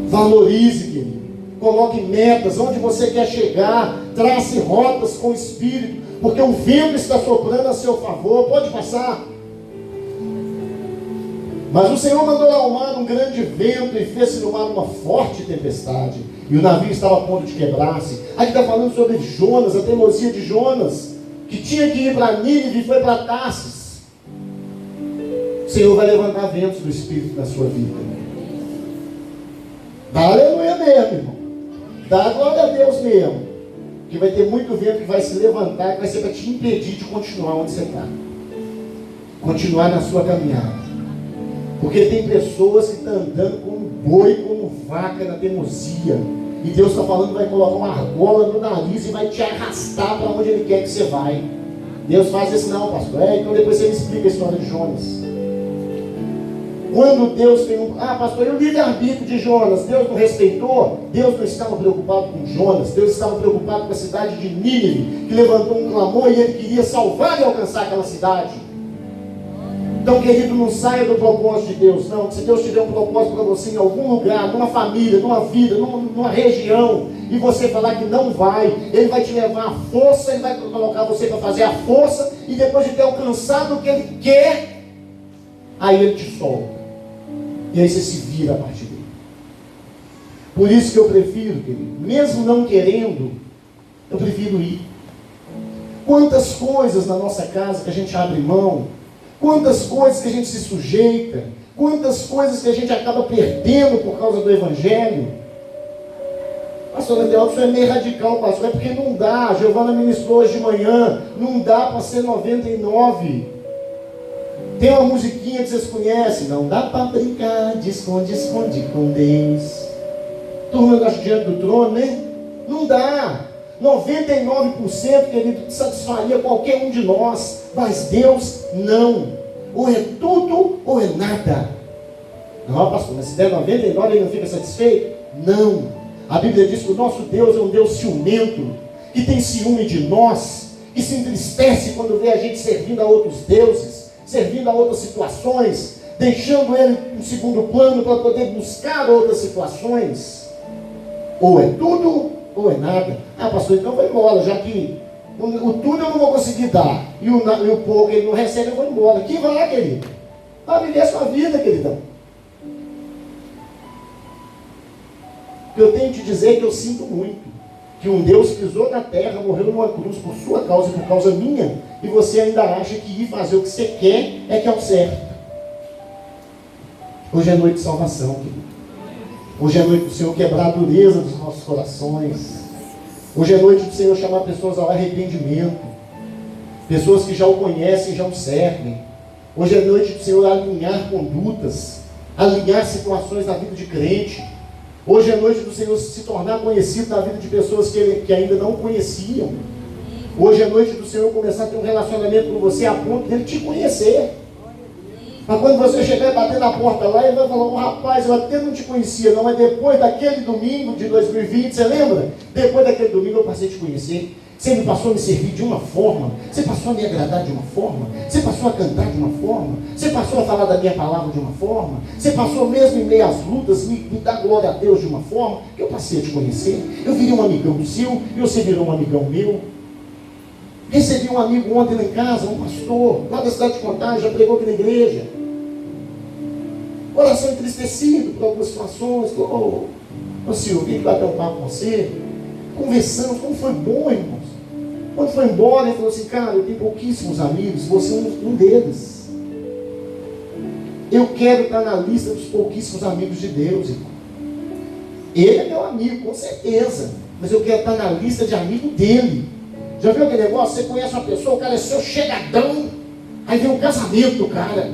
Valorize, querido. Coloque metas, onde você quer chegar. Trace rotas com o Espírito, porque o vento está soprando a seu favor. Pode passar. Mas o Senhor mandou ao mar um grande vento e fez-se no mar uma forte tempestade. E o navio estava a ponto de quebrar-se. Aqui está falando sobre Jonas, a teimosia de Jonas, que tinha que ir para Nínive e foi para Tarsis. O Senhor vai levantar ventos do Espírito na sua vida. Dá aleluia mesmo, irmão. Dá glória a Deus mesmo. Que vai ter muito vento que vai se levantar, que vai ser para te impedir de continuar onde você está. Continuar na sua caminhada. Porque tem pessoas que estão andando como boi, como vaca na teimosia. E Deus está falando que vai colocar uma argola no nariz e vai te arrastar para onde Ele quer que você vai. Deus faz isso não, pastor. Então depois você me explica a história de Jonas. Quando Deus tem pastor, e o livre-arbítrio de Jonas? Deus não respeitou? Deus não estava preocupado com Jonas. Deus estava preocupado com a cidade de Nínive, que levantou um clamor e Ele queria salvar e alcançar aquela cidade. Então, querido, não saia do propósito de Deus, não. Se Deus tiver um propósito para você em algum lugar, numa família, numa vida, numa região, e você falar que não vai, Ele vai te levar à força, Ele vai colocar você para fazer a força, e depois de ter alcançado o que Ele quer, aí Ele te solta. E aí você se vira a partir dele. Por isso que eu prefiro, querido, mesmo não querendo, eu prefiro ir. Quantas coisas na nossa casa que a gente abre mão, quantas coisas que a gente se sujeita, quantas coisas que a gente acaba perdendo por causa do Evangelho. Pastor André, isso é meio radical, pastor. É porque não dá. A Giovana ministrou hoje de manhã. Não dá para ser 99. Tem uma musiquinha que vocês conhecem. Não dá para brincar de esconde-esconde com Deus. Turma diante do trono, né? Não dá. 99%, querido, satisfaria qualquer um de nós. Mas Deus não. Ou é tudo ou é nada. Não, pastor, mas se der 99 ele não fica satisfeito? Não. A Bíblia diz que o nosso Deus é um Deus ciumento, que tem ciúme de nós, que se entristece quando vê a gente servindo a outros deuses, servindo a outras situações, deixando ele em segundo plano para poder buscar outras situações. Ou é tudo ou é nada. Ah, pastor, então vai embora, já que o tudo eu não vou conseguir dar, e o pouco ele não recebe, eu vou embora. Que vai, querido? Vai viver a sua vida, queridão. Eu tenho que te dizer que eu sinto muito que um Deus pisou na terra, morreu numa cruz por sua causa e por causa minha, e você ainda acha que ir fazer o que você quer é que é o certo. Hoje é noite de salvação, querido. Hoje é noite do Senhor quebrar a dureza dos nossos corações. Hoje é noite do Senhor chamar pessoas ao arrependimento, pessoas que já o conhecem, já o servem. Hoje é noite do Senhor alinhar condutas, alinhar situações na vida de crente. Hoje é noite do Senhor se tornar conhecido na vida de pessoas que ainda não conheciam. Hoje é noite do Senhor começar a ter um relacionamento com você a ponto dele te conhecer. Mas quando você chegar e bater na porta lá, ele vai falar: oh, rapaz, eu até não te conhecia não, mas depois daquele domingo de 2020, você lembra? Depois daquele domingo eu passei a te conhecer. Você me passou a me servir de uma forma, você passou a me agradar de uma forma, você passou a cantar de uma forma, você passou a falar da minha palavra de uma forma, você passou mesmo em meio às lutas, me dar glória a Deus de uma forma, que eu passei a te conhecer. Eu virei um amigão seu, e você virou um amigão meu. Recebi um amigo ontem lá em casa, um pastor, lá da cidade de Contagem, já pregou aqui na igreja. Coração entristecido por algumas situações. Ô Silvio, vim bater um papo com você. Conversamos, como foi bom, irmãos. Quando foi embora, ele falou assim: cara, eu tenho pouquíssimos amigos, você é um deles. Eu quero estar na lista dos pouquíssimos amigos de Deus, irmão. Ele é meu amigo, com certeza, mas eu quero estar na lista de amigo dele. Já viu aquele negócio? Você conhece uma pessoa, o cara é seu chegadão, aí vem um casamento do cara.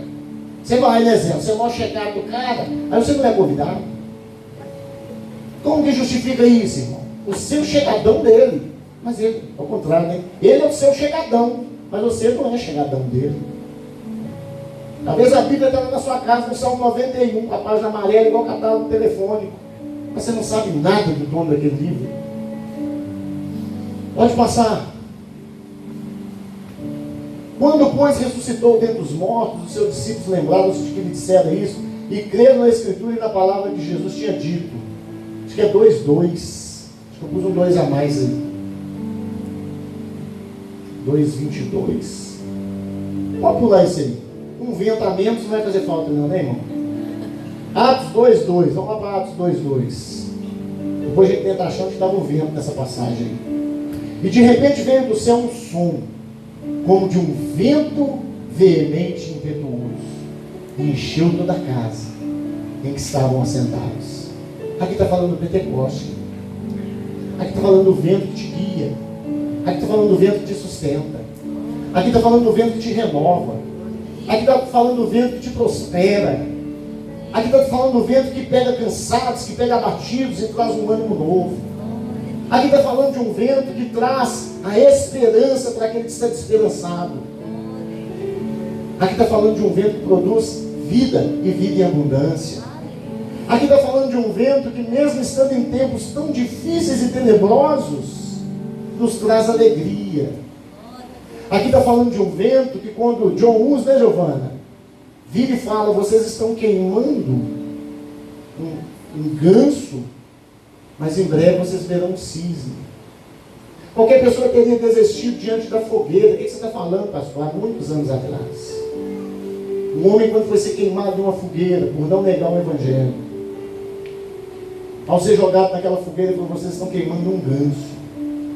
Você vai, né, Zé? Você é o maior chegado do cara, aí você não é convidado. Como que justifica isso, irmão? O seu chegadão dele. Mas ele, ao contrário, né? Ele é o seu chegadão, mas você não é chegadão dele. Talvez a Bíblia está lá na sua casa, no Salmo 91, a página amarela, igual catálogo telefônico. Mas você não sabe nada do dono daquele livro. Pode passar. Quando, pois, ressuscitou dentre os mortos, os seus discípulos lembraram-se de que lhe disseram isso, e creram na Escritura e na palavra que Jesus tinha dito. Acho que é 2:2. Acho que eu pus um 2 a mais aí. 2:22. Pode pular isso aí. Um vento a menos não vai fazer falta não, né, irmão? Atos 2:2. Vamos lá para Atos 2:2. Depois a gente tenta achar que estava um vento nessa passagem aí. E de repente veio do céu um som, como de um vento veemente e impetuoso, e encheu toda a casa em que estavam assentados. Aqui está falando do Pentecoste. Aqui está falando do vento que te guia. Aqui está falando do vento que te sustenta. Aqui está falando do vento que te renova. Aqui está falando do vento que te prospera. Aqui está falando do vento que pega cansados, que pega abatidos e traz um ânimo novo. Aqui está falando de um vento que traz a esperança para aquele que está desesperançado. Aqui está falando de um vento que produz vida e vida em abundância. Aqui está falando de um vento que, mesmo estando em tempos tão difíceis e tenebrosos, nos traz alegria. Aqui está falando de um vento que, quando John Hus, né, Giovana, vira e fala: vocês estão queimando um ganso, mas em breve vocês verão um cisne. Qualquer pessoa teria desistido diante da fogueira. O que você está falando, pastor? Há muitos anos atrás. Um homem, quando foi ser queimado em uma fogueira, por não negar o Evangelho, ao ser jogado naquela fogueira, ele falou: vocês estão queimando um ganso,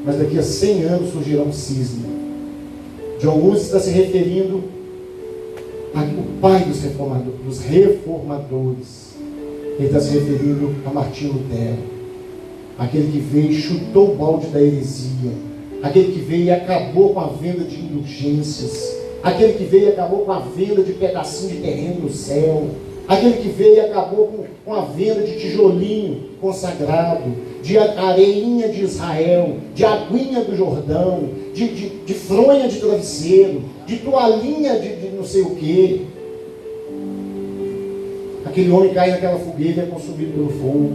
mas daqui a 100 anos surgirá um cisne. John Hus está se referindo ao pai dos reformadores. Ele está se referindo a Martinho Lutero. aquele que veio e chutou o balde da heresia, aquele que veio e acabou com a venda de indulgências, aquele que veio e acabou com a venda de pedacinho de terreno no céu, aquele que veio e acabou com a venda de tijolinho consagrado, de areinha de Israel, de aguinha do Jordão, de fronha de travesseiro, de toalhinha de não sei o que. Aquele homem cai naquela fogueira e é consumido pelo fogo.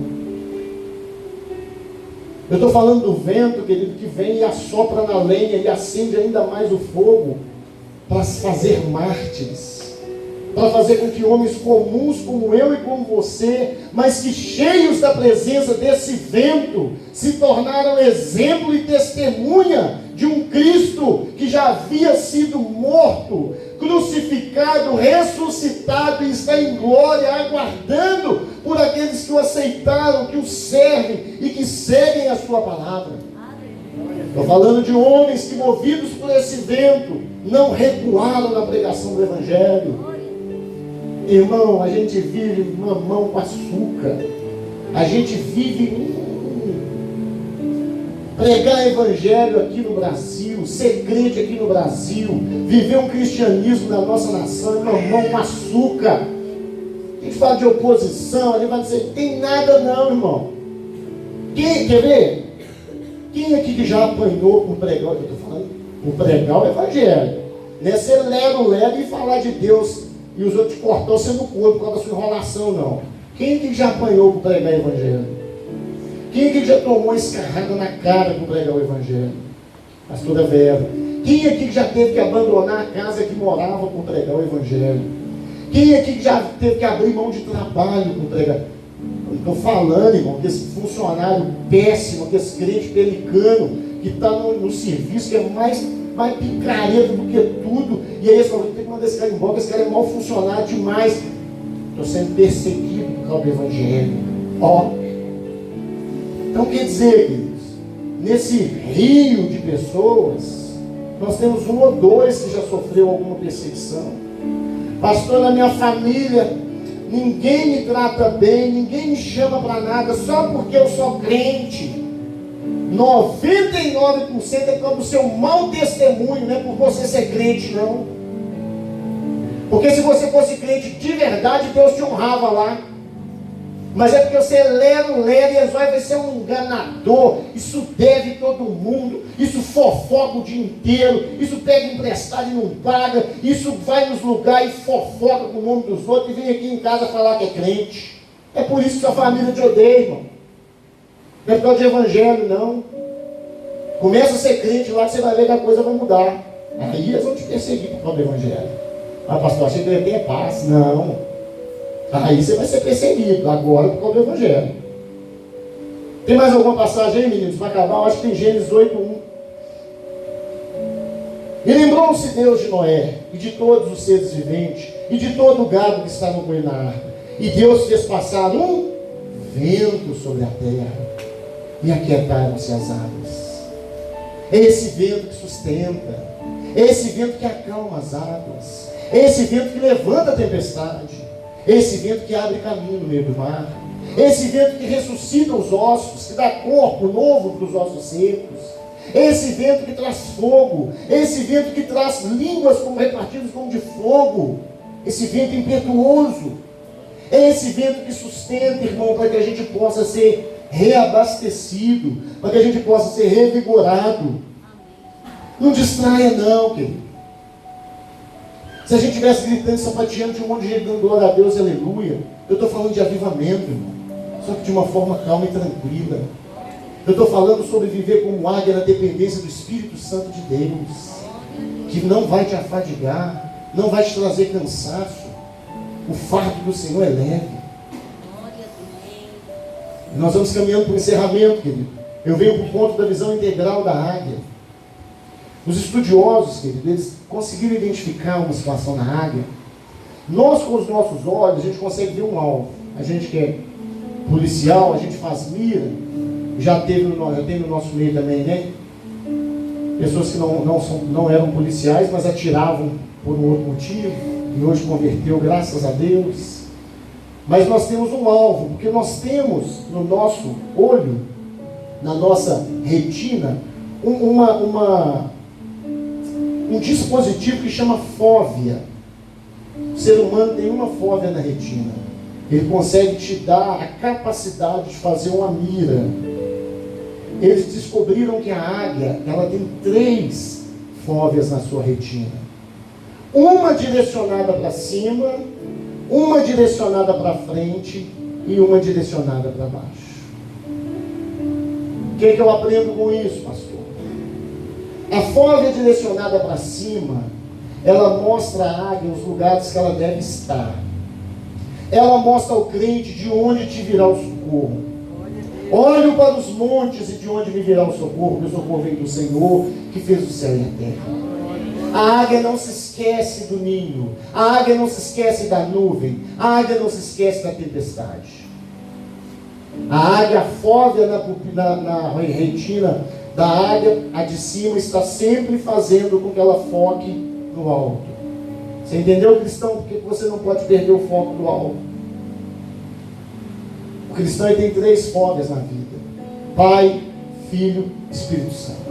Eu estou falando do vento, querido, que vem e assopra na lenha e acende ainda mais o fogo para fazer mártires, para fazer com que homens comuns como eu e como você, mas que cheios da presença desse vento, se tornaram exemplo e testemunha de um Cristo que já havia sido morto, crucificado, ressuscitado e está em glória, aguardando por aqueles que o aceitaram, que o servem e que seguem a sua palavra. Estou falando de homens que, movidos por esse vento, não recuaram na pregação do Evangelho. Irmão, a gente vive mamão com açúcar. A gente vive pregar evangelho aqui no Brasil, ser crente aqui no Brasil, viver um cristianismo na nossa nação, mamão com açúcar. A gente fala de oposição, a gente vai dizer, tem nada não, irmão. Quem, quer ver? Quem aqui que já apanhou por pregar, eu estou falando, por pregar o evangelho? Não é ser lero e falar de Deus e os outros cortou você no corpo por causa da sua enrolação, não. Quem que já apanhou por pregar o evangelho? Quem que já tomou uma escarrada na cara por pregar o evangelho? Pastora Vera. Quem aqui que já teve que abandonar a casa que morava por pregar o evangelho? Quem aqui que já teve que abrir mão de trabalho por pregar? Eu estou falando, irmão, desse funcionário péssimo, desse crente pelicano que está no serviço, que é mais picareta do que tudo, e aí eles falam, tem que mandar esse cara embora, esse cara é mau funcionário demais. Estou sendo perseguido por causa do evangelho. Ó. Então quer dizer, queridos, nesse rio de pessoas, nós temos um ou dois que já sofreu alguma perseguição. Pastor, na minha família, ninguém me trata bem, ninguém me chama para nada, só porque eu sou crente. 99% é por causa do seu mau testemunho, não é por você ser crente, não. Porque se você fosse crente de verdade, Deus te honrava lá. Mas é porque você lero, e vai ser um enganador. Isso deve todo mundo, isso fofoca o dia inteiro, isso pega emprestado e não paga, isso vai nos lugares e fofoca com o nome dos outros e vem aqui em casa falar que é crente. É por isso que sua família te odeia, irmão. Não é por causa de evangelho, não. Começa a ser crente lá que você vai ver que a coisa vai mudar. Aí eles vão te perseguir por causa do evangelho. Ah, pastor, achei que eu ia ter paz. Não. Aí você vai ser perseguido agora por causa do evangelho. Tem mais alguma passagem aí, meninos? Para acabar, eu acho que tem Gênesis 8:1. E lembrou-se Deus de Noé, e de todos os seres viventes, e de todo o gado que estava com ele na arca. E Deus fez passar um vento sobre a terra, e aquietaram-se as águas. É esse vento que sustenta, é esse vento que acalma as águas, é esse vento que levanta a tempestade, é esse vento que abre caminho no meio do mar, é esse vento que ressuscita os ossos, que dá corpo novo para os ossos secos, é esse vento que traz fogo, é esse vento que traz línguas como repartidas como de fogo, esse vento impetuoso, é esse vento que sustenta, irmão, para que a gente possa ser reabastecido, para que a gente possa ser revigorado. Não distraia não, querido. Se a gente estivesse gritando, sapateando, tinha um monte de gente dando glória a Deus, aleluia. Eu estou falando de avivamento, irmão, só que de uma forma calma e tranquila. Eu estou falando sobre viver como águia na dependência do Espírito Santo de Deus, que não vai te afadigar, não vai te trazer cansaço. O fardo do Senhor é leve. E nós vamos caminhando para o encerramento, querido. Eu venho para o ponto da visão integral da águia. Os estudiosos, querido, eles conseguiram identificar uma situação na águia. Nós, com os nossos olhos, a gente consegue ver um alvo. A gente que é policial, a gente faz mira. Já teve no nosso meio também, né? Pessoas que não eram policiais, mas atiravam por um outro motivo. E hoje converteu, graças a Deus. Mas nós temos um alvo, porque nós temos no nosso olho na nossa retina um dispositivo que chama fóvea. O ser humano tem uma fóvea na retina. Ele consegue te dar a capacidade de fazer uma mira. Eles descobriram que a águia, ela tem 3 fóveas na sua retina. Uma direcionada para cima, uma direcionada para frente e uma direcionada para baixo. O que eu aprendo com isso, pastor? A fóvea direcionada para cima, ela mostra à águia os lugares que ela deve estar. Ela mostra ao crente de onde te virá o socorro. Olho para os montes e de onde me virá o socorro, porque o socorro vem do Senhor, que fez o céu e a terra. A águia não se esquece do ninho, a águia não se esquece da nuvem, a águia não se esquece da tempestade. A águia, a fóvea na retina da águia, a de cima, está sempre fazendo com que ela foque no alto. Você entendeu, cristão? Por que você não pode perder o foco do alto? O cristão tem 3 fóveas na vida: Pai, Filho e Espírito Santo.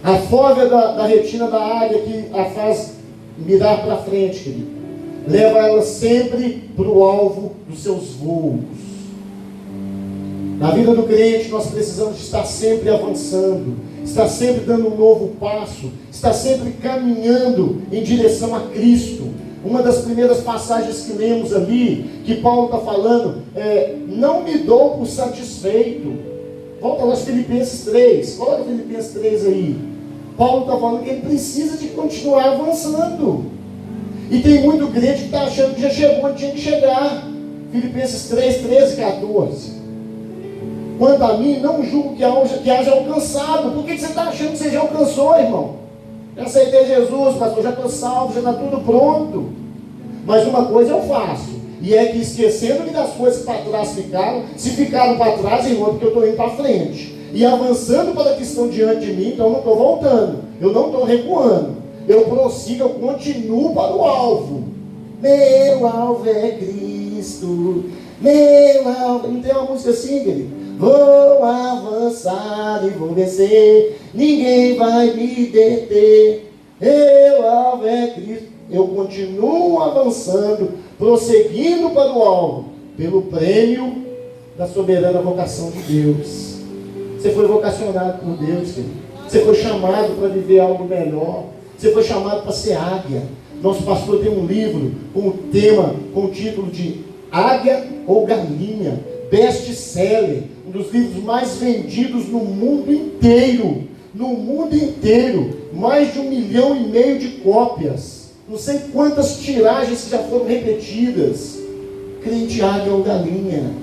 A fóvea da retina da águia que a faz mirar para frente, querido, leva ela sempre para o alvo dos seus voos. Na vida do crente, nós precisamos de estar sempre avançando, estar sempre dando um novo passo, estar sempre caminhando em direção a Cristo. Uma das primeiras passagens que lemos ali, que Paulo está falando, não me dou por satisfeito. Volta lá, Filipenses 3, coloca Filipenses 3 aí. Paulo está falando que ele precisa de continuar avançando. E tem muito crente que está achando que já chegou onde tinha que chegar. Filipenses 3, 13, 14. Quanto a mim, não julgo que haja alcançado. Por que você está achando que você já alcançou, irmão? Já aceitei Jesus, pastor, já estou salvo, já está tudo pronto. Mas uma coisa eu faço, e é que esquecendo-me das coisas que para trás ficaram, se ficaram para trás, irmão, porque eu estou indo para frente. E avançando para que estão diante de mim, então eu não estou voltando, eu não estou recuando. Eu prossigo, eu continuo para o alvo. Meu alvo é Cristo. Meu alvo. Não tem uma música assim, querido? Vou avançar e vou vencer. Ninguém vai me deter. Meu alvo é Cristo. Eu continuo avançando, prosseguindo para o alvo, pelo prêmio da soberana vocação de Deus. Você foi vocacionado por Deus, querido. Você foi chamado para viver algo melhor. Você foi chamado para ser águia. Nosso pastor tem um livro com o tema, com o título de Águia ou Galinha, best-seller, um dos livros mais vendidos no mundo inteiro. No mundo inteiro, mais de 1,5 milhão de cópias. Não sei quantas tiragens que já foram repetidas. Crente, águia ou galinha.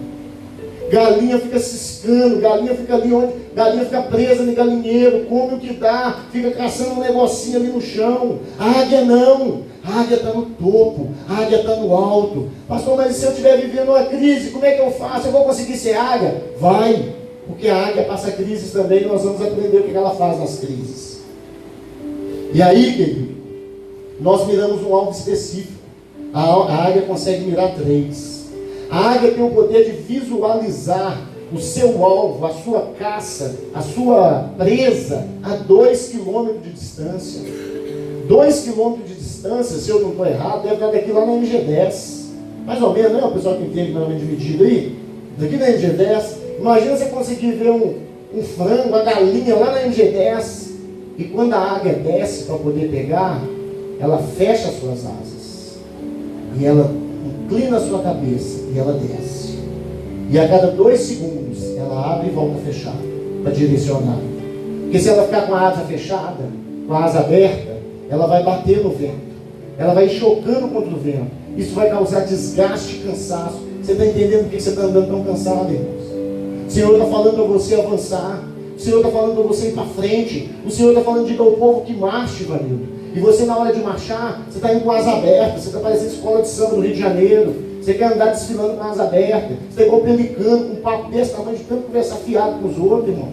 Galinha fica ciscando, galinha fica ali onde, galinha fica presa no galinheiro, come o que dá, fica caçando um negocinho ali no chão. A águia não, a águia está no topo, a águia está no alto. Pastor, mas se eu estiver vivendo uma crise, como é que eu faço? Eu vou conseguir ser águia? Vai, porque a águia passa crises também, e nós vamos aprender o que ela faz nas crises. E aí, querido, nós miramos um alvo específico. A águia consegue mirar 3. A águia tem o poder de visualizar o seu alvo, a sua caça, a sua presa a 2 quilômetros de distância. 2 quilômetros de distância, se eu não estou errado, deve estar daqui lá na MG10. Mais ou menos, né? O pessoal que entende mais ou menos de medida aí. Daqui na MG10. Imagina você conseguir ver um frango, uma galinha lá na MG10. E quando a águia desce para poder pegar, ela fecha as suas asas. E ela inclina a sua cabeça e ela desce. E a cada 2 segundos ela abre e volta a fechar para direcionar. Porque se ela ficar com a asa fechada, com a asa aberta, ela vai bater no vento, ela vai chocando contra o vento. Isso vai causar desgaste e cansaço. Você está entendendo por que você está andando tão cansado, irmãos? O Senhor está falando para você avançar. O Senhor está falando para você ir para frente. O Senhor está falando, diga ao povo que marche, Vanildo. E você, na hora de marchar, você está indo com asa aberta. Você está parecendo escola de samba no Rio de Janeiro. Você quer andar desfilando com asa aberta. Você está igual pelicano, com um papo desse tamanho, de tanto conversar fiado com os outros, irmão.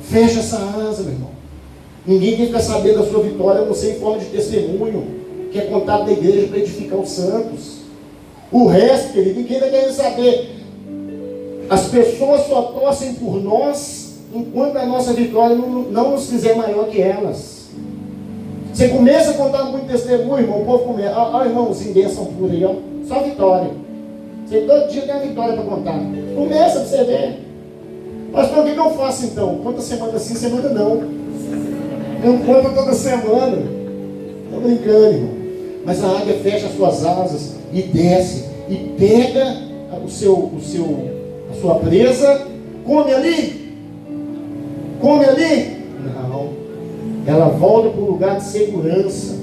Fecha essa asa, meu irmão. Ninguém tem que ficar sabendo da sua vitória, a não ser em forma de testemunho, que é contado da igreja para edificar os santos. O resto, querido, ninguém está querendo saber. As pessoas só torcem por nós enquanto a nossa vitória não nos fizer maior que elas. Você começa a contar muito testemunho, irmão, o povo começa, ó, irmãozinho, bênção pura aí, ó, só vitória. Você todo dia tem uma vitória para contar. Começa para você ver. Pastor, o que eu faço então? Conta semana sim, semana não. Eu conto toda semana. Estou brincando, irmão. Mas a águia fecha as suas asas e desce e pega a sua presa, come ali. Come ali? Não. Ela volta para o lugar de segurança.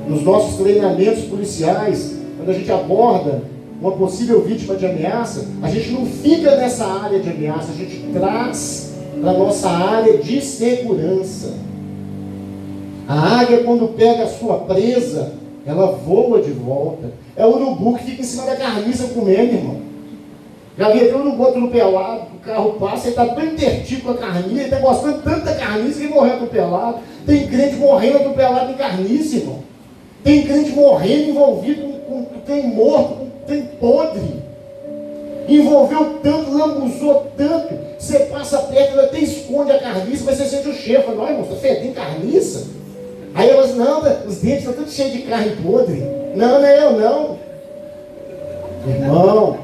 Nos nossos treinamentos policiais, quando a gente aborda uma possível vítima de ameaça, a gente não fica nessa área de ameaça, a gente traz para a nossa área de segurança. A águia, quando pega a sua presa, ela voa de volta. É o urubu que fica em cima da carniça comendo, irmão. Já vi até o urubu atropelado, o carro passa, ele está tão intertido com a carniça, ele está gostando tanto da carniça que morreu atropelado. Tem crente morrendo atropelado em carniça, irmão. Tem crente morrendo envolvido com trem morto, com trem podre. Envolveu tanto, lambuzou tanto, você passa perto, ela até esconde a carniça, mas você sente o cheiro. Fala, não, irmão, você fedendo carniça? Aí elas, não, os dentes estão todos cheios de carne podre. Não, não é eu não. Irmão,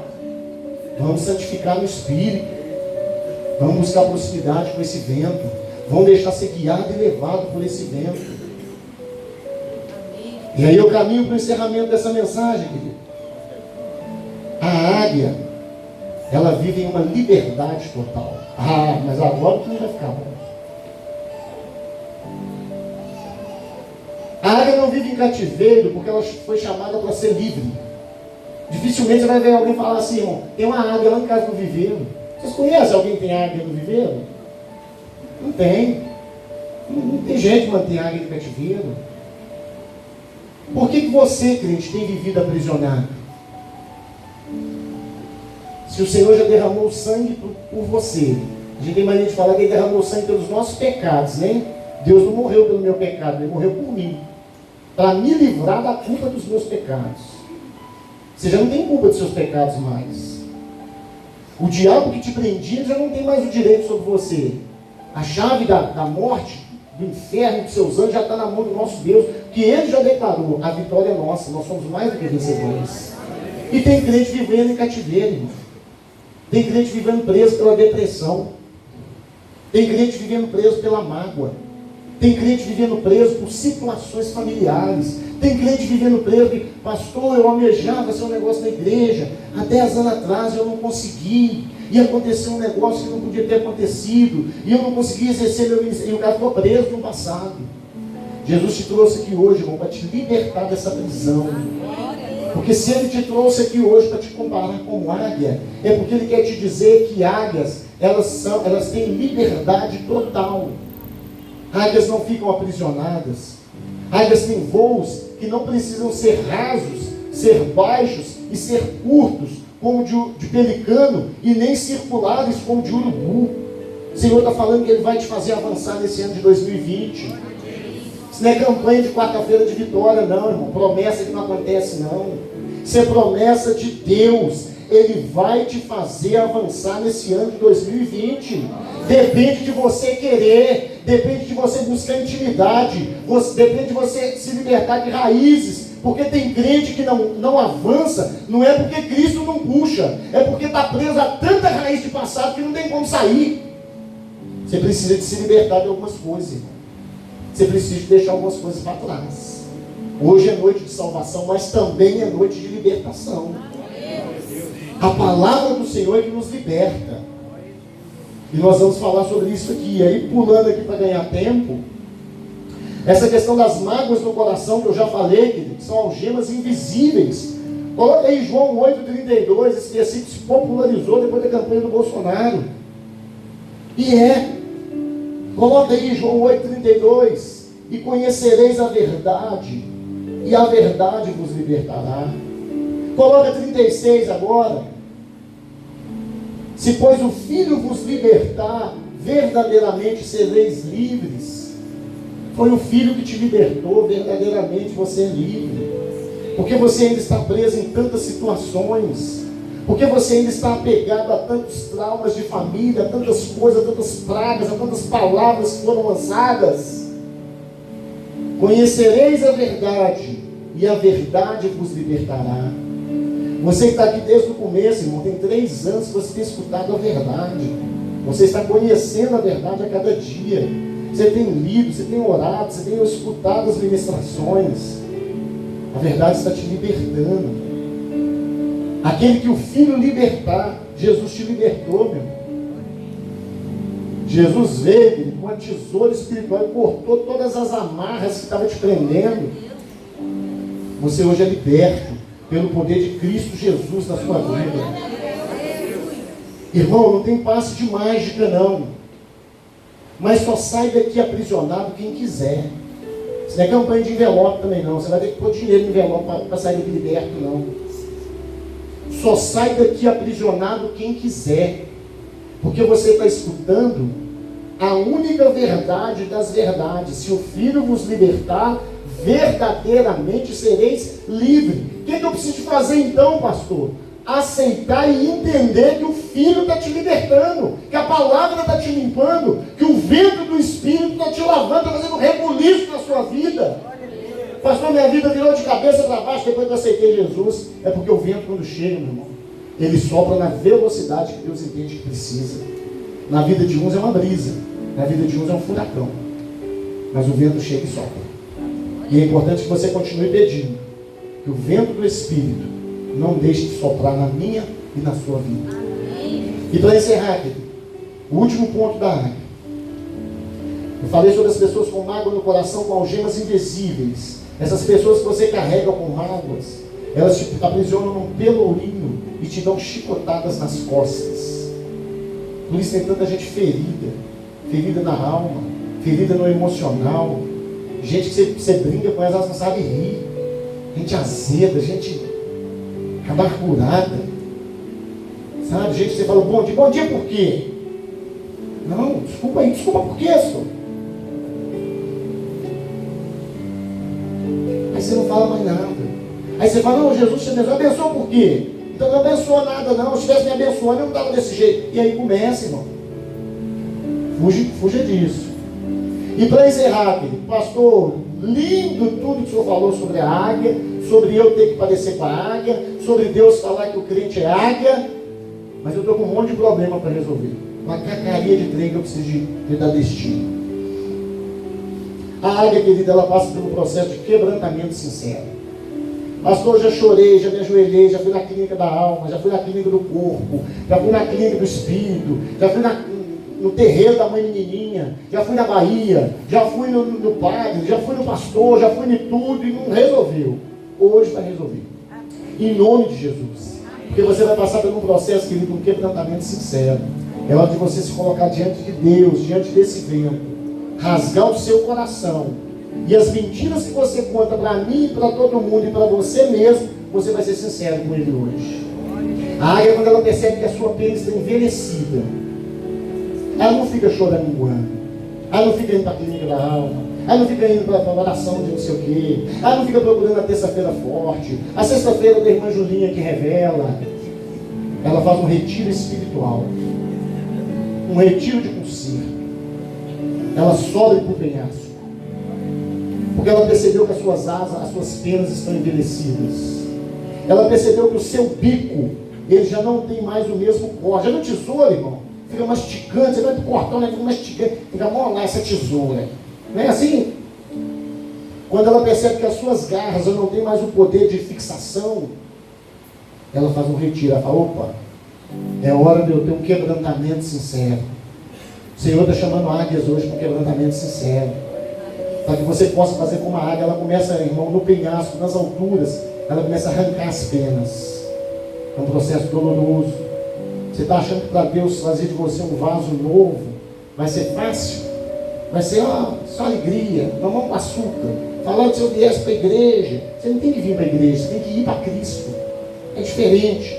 vamos santificar no Espírito. Vamos buscar proximidade com esse vento. Vamos deixar ser guiado e levado por esse vento. E aí eu caminho para o encerramento dessa mensagem, querido. A águia, ela vive em uma liberdade total. Ah, mas agora tudo vai ficar bom. A águia não vive em cativeiro porque ela foi chamada para ser livre. Dificilmente você vai ver alguém falar assim, irmão, tem uma águia lá em casa do viveiro. Vocês conhecem alguém que tem águia no viveiro? Não tem. Não tem gente que mantém águia em cativeiro. Por que você, crente, tem vivido aprisionado? Se o Senhor já derramou sangue por você, a gente tem mania de falar que Ele derramou sangue pelos nossos pecados, né? Deus não morreu pelo meu pecado, Ele morreu por mim, para me livrar da culpa dos meus pecados. Você já não tem culpa dos seus pecados mais. O diabo que te prendia já não tem mais o direito sobre você. A chave da morte, do inferno, dos seus anjos, já está na mão do nosso Deus, que Ele já declarou, a vitória é nossa, nós somos mais do que vencedores. E tem crente vivendo em cativeiro, irmão. Tem crente vivendo preso pela depressão. Tem crente vivendo preso pela mágoa. Tem crente vivendo preso por situações familiares. Tem crente vivendo preso que, pastor, eu almejava ser um negócio na igreja. Há 10 anos atrás eu não consegui. E aconteceu um negócio que não podia ter acontecido. E eu não consegui exercer meu ministério. E o cara ficou preso no passado. Jesus te trouxe aqui hoje, irmão, para te libertar dessa prisão. Porque se Ele te trouxe aqui hoje para te comparar com águia, é porque Ele quer te dizer que águias, elas têm liberdade total. Águias não ficam aprisionadas. Águias têm voos que não precisam ser rasos, ser baixos e ser curtos, como de pelicano, e nem circulares como de urubu. O Senhor está falando que Ele vai te fazer avançar nesse ano de 2020. Isso não é campanha de quarta-feira de vitória, não, irmão. Promessa que não acontece, não. Isso é promessa de Deus. Ele vai te fazer avançar nesse ano de 2020. Depende de você querer. Depende de você buscar intimidade. Depende de você se libertar de raízes. Porque tem crente que não avança. Não é porque Cristo não puxa. É porque está preso a tanta raiz de passado que não tem como sair. Você precisa de se libertar de algumas coisas, irmão. Você precisa deixar algumas coisas para trás. Hoje é noite de salvação, mas também é noite de libertação. A palavra do Senhor é que nos liberta. E nós vamos falar sobre isso aqui. Aí, pulando aqui para ganhar tempo, essa questão das mágoas no coração que eu já falei, que são algemas invisíveis. Coloca aí João 8,32, esse versículo se popularizou depois da campanha do Bolsonaro. Coloca aí João 8,32. E conhecereis a verdade, e a verdade vos libertará. Coloca 36 agora. Se pois o Filho vos libertar, verdadeiramente sereis livres. Foi o Filho que te libertou, verdadeiramente você é livre. Porque você ainda está preso em tantas situações. Porque você ainda está apegado a tantos traumas de família, a tantas coisas, a tantas pragas, a tantas palavras que foram lançadas. Conhecereis a verdade, e a verdade vos libertará. Você que está aqui desde o começo, irmão, tem 3 anos que você tem escutado a verdade. Você está conhecendo a verdade a cada dia. Você tem lido, você tem orado, você tem escutado as ministrações. A verdade está te libertando. Aquele que o Filho libertar, Jesus te libertou, meu irmão. Jesus veio com a tesoura espiritual e cortou todas as amarras que estavam te prendendo. Você hoje é liberto pelo poder de Cristo Jesus na sua vida. Irmão, não tem passe de mágica não. Mas só sai daqui aprisionado quem quiser. Isso não é campanha de envelope também não. Você vai ter que pôr dinheiro no envelope para sair daqui liberto não. Só sai daqui aprisionado quem quiser. Porque você está escutando a única verdade das verdades. Se o Filho vos libertar, verdadeiramente sereis livres. O que eu preciso fazer então, pastor? Aceitar e entender que o Filho está te libertando, que a palavra está te limpando, que o vento do Espírito está te lavando, está fazendo rebuliço na sua vida. Pastor, minha vida virou de cabeça para baixo depois que eu aceitei Jesus. É porque o vento, quando chega, meu irmão, ele sopra na velocidade que Deus entende que precisa. Na vida de uns é uma brisa, na vida de uns é um furacão, mas o vento chega e sopra. E é importante que você continue pedindo que o vento do Espírito não deixe de soprar na minha e na sua vida. E para encerrar aqui, o último ponto da águia. Eu falei sobre as pessoas com mágoa no coração, com algemas invisíveis. Essas pessoas que você carrega com mágoas, elas te aprisionam num pelourinho e te dão chicotadas nas costas. Por isso tem tanta gente ferida, ferida na alma, ferida no emocional. Gente que você brinca com elas não sabe rir. Gente azeda, gente amargurada. Sabe? Gente que você fala, bom dia por quê? Não, desculpa aí, desculpa por quê, senhor? Aí você não fala mais nada. Aí você fala, não, Jesus te abençoou. Abençoou por quê? Então não abençoou nada não. Se tivesse me abençoando, eu não estava desse jeito. E aí começa, irmão. Fuja disso. E para encerrar, querido, pastor, lindo tudo que o senhor falou sobre a águia, sobre eu ter que parecer com a águia, sobre Deus falar que o crente é águia, mas eu estou com um monte de problema para resolver. Uma cacaria de trem que eu preciso de dar destino. A águia, querida, ela passa pelo processo de quebrantamento sincero. Pastor, já chorei, já me ajoelhei, já fui na clínica da alma, já fui na clínica do corpo, já fui na clínica do espírito, já fui no terreiro da mãe menininha, já fui na Bahia, já fui no padre, já fui no pastor, já fui em tudo e não resolveu. Hoje vai resolver. Em nome de Jesus. Porque você vai passar por um processo, querido, um quebrantamento sincero. É hora de você se colocar diante de Deus, diante desse vento, rasgar o seu coração. E as mentiras que você conta para mim, para todo mundo e para você mesmo, você vai ser sincero com ele hoje. A águia, quando ela percebe que a sua pele está envelhecida, ela não fica choramingando, ela não fica indo para a clínica da alma, ela não fica indo para a oração de não sei o quê, ela não fica procurando a terça-feira forte, a sexta-feira da irmã Julinha que revela. Ela faz um retiro espiritual, um retiro de conserto. Ela sobe para o penhasco, porque ela percebeu que as suas asas, as suas penas estão envelhecidas. Ela percebeu que o seu bico, ele já não tem mais o mesmo corte. Já no tesouro, irmão, fica mastigando, você vai cortar, né? Fica mastigando, fica molar essa tesoura. Não é assim? Quando ela percebe que as suas garras já não têm mais o poder de fixação, ela faz um retiro. Ela fala, opa, é hora de eu ter um quebrantamento sincero. O Senhor está chamando águias hoje para um quebrantamento sincero, para que você possa fazer como a águia. Ela começa, irmão, no penhasco, nas alturas, ela começa a arrancar as penas. É um processo doloroso. Você está achando que para Deus fazer de você um vaso novo vai ser fácil? Vai ser só alegria, mamão com açúcar, falando se eu viesse para a igreja. Você não tem que vir para a igreja, você tem que ir para Cristo. É diferente.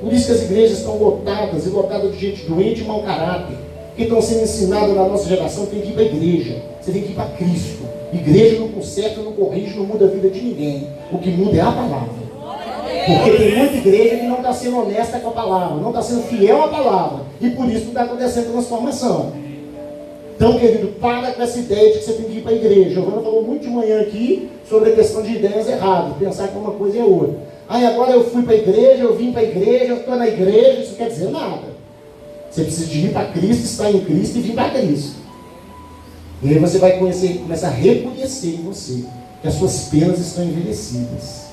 Por isso que as igrejas estão lotadas, e lotadas de gente doente e mau caráter, que estão sendo ensinadas na nossa geração. Tem que ir para a igreja, você tem que ir para Cristo. Igreja não conserta, não corrige, não muda a vida de ninguém. O que muda é a palavra. Porque tem muita igreja que não está sendo honesta com a palavra, não está sendo fiel à palavra, e por isso não está acontecendo transformação. Então, querido, para com essa ideia de que você tem que ir para a igreja. A Giovana falou muito de manhã aqui sobre a questão de ideias erradas, pensar que uma coisa é outra. Aí agora eu fui para a igreja, eu vim para a igreja, eu estou na igreja, isso não quer dizer nada. Você precisa de ir para Cristo, estar em Cristo e vir para Cristo. E aí você vai começar a reconhecer em você que as suas penas estão envelhecidas.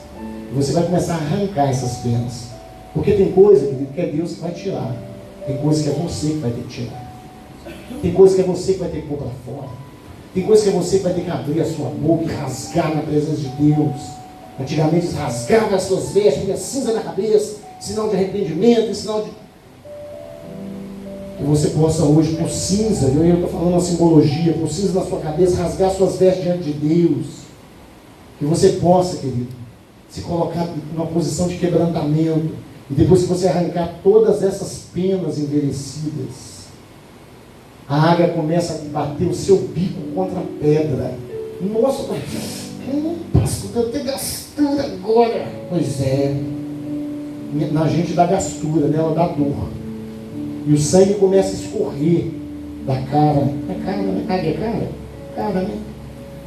E você vai começar a arrancar essas penas. Porque tem coisa, querido, que é Deus que vai tirar. Tem coisa que é você que vai ter que tirar. Tem coisa que é você que vai ter que pôr para fora. Tem coisa que é você que vai ter que abrir a sua boca e rasgar na presença de Deus. Antigamente eles rasgavam as suas vestes, punha cinza na cabeça, sinal de arrependimento, sinal de... Que você possa hoje, por cinza, eu estou falando uma simbologia, por cinza na sua cabeça, rasgar suas vestes diante de Deus. Que você possa, querido, se colocar numa posição de quebrantamento. E depois que você arrancar todas essas penas envelhecidas, a águia começa a bater o seu bico contra a pedra. Nossa, pastor, eu tenho gastura agora. Pois é, na gente dá gastura, nela dá dor. E o sangue começa a escorrer da cara. É cara, né? Águia é cara? Cara, né?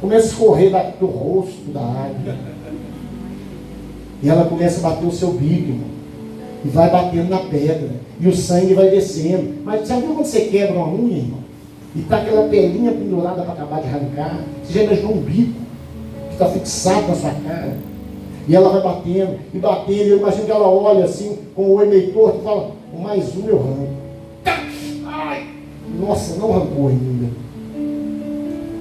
Começa a escorrer do rosto da águia. E ela começa a bater o seu bico, irmão. E vai batendo na pedra. E o sangue vai descendo. Mas já viu quando você quebra uma unha, irmão? E está aquela pelinha pendurada para acabar de arrancar? Você já imaginou um bico que está fixado na sua cara? E ela vai batendo, e batendo. E eu imagino que ela olha assim, com o olho meio torto, e fala, mais um eu arranco. Ai, nossa, não arrancou ainda.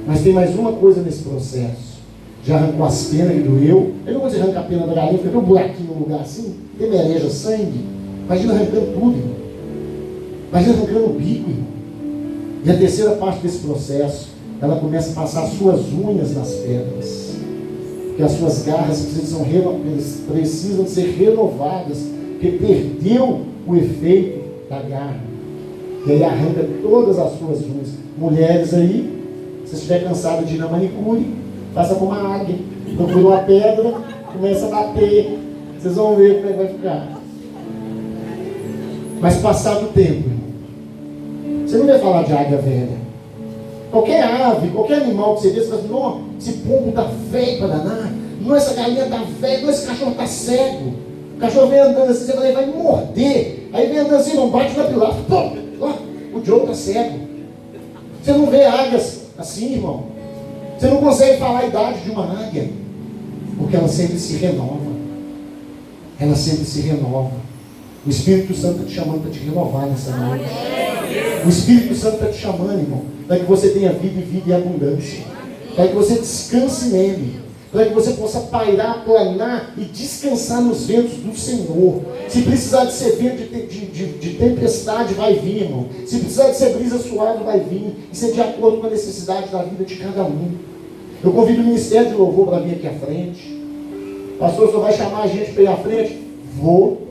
Mas tem mais uma coisa nesse processo. Já arrancou as penas que doeu. Eu não vou dizer arrancar a pena da galinha, porque tem um buraquinho no lugar assim, temereja sangue. Imagina arrancando tudo, irmão. Imagina arrancando o bico, irmão. E a terceira parte desse processo, ela começa a passar as suas unhas nas pedras. Porque as suas garras precisam ser renovadas, porque perdeu o efeito da garra. E aí arranca todas as suas unhas. Mulheres aí, se estiver cansado de ir na manicure, faça como uma águia. Procura uma pedra, começa a bater. Vocês vão ver como é que vai ficar. Mas passado o tempo, você não vai falar de águia velha. Qualquer ave, qualquer animal que você vê, você fala assim, não, esse pombo está velho para danar. Não, essa galinha está velha, não, esse cachorro está cego. O cachorro vem andando assim, você fala, ele vai morder. Aí vem andando assim, não bate na pilastra. Pum, lá, o Joe está cego. Você não vê águias assim, irmão. Você não consegue falar a idade de uma águia. Porque ela sempre se renova. Ela sempre se renova. O Espírito Santo está te chamando para te renovar nessa noite. O Espírito Santo está te chamando, irmão, para que você tenha vida e vida em abundância. Para que você descanse nele. Para que você possa pairar, planar e descansar nos ventos do Senhor. Se precisar de ser vento de tempestade, vai vir, irmão. Se precisar de ser brisa suave, vai vir. Isso é de acordo com a necessidade da vida de cada um. Eu convido o Ministério de Louvor para vir aqui à frente. Pastor, só vai chamar a gente para ir à frente? Vou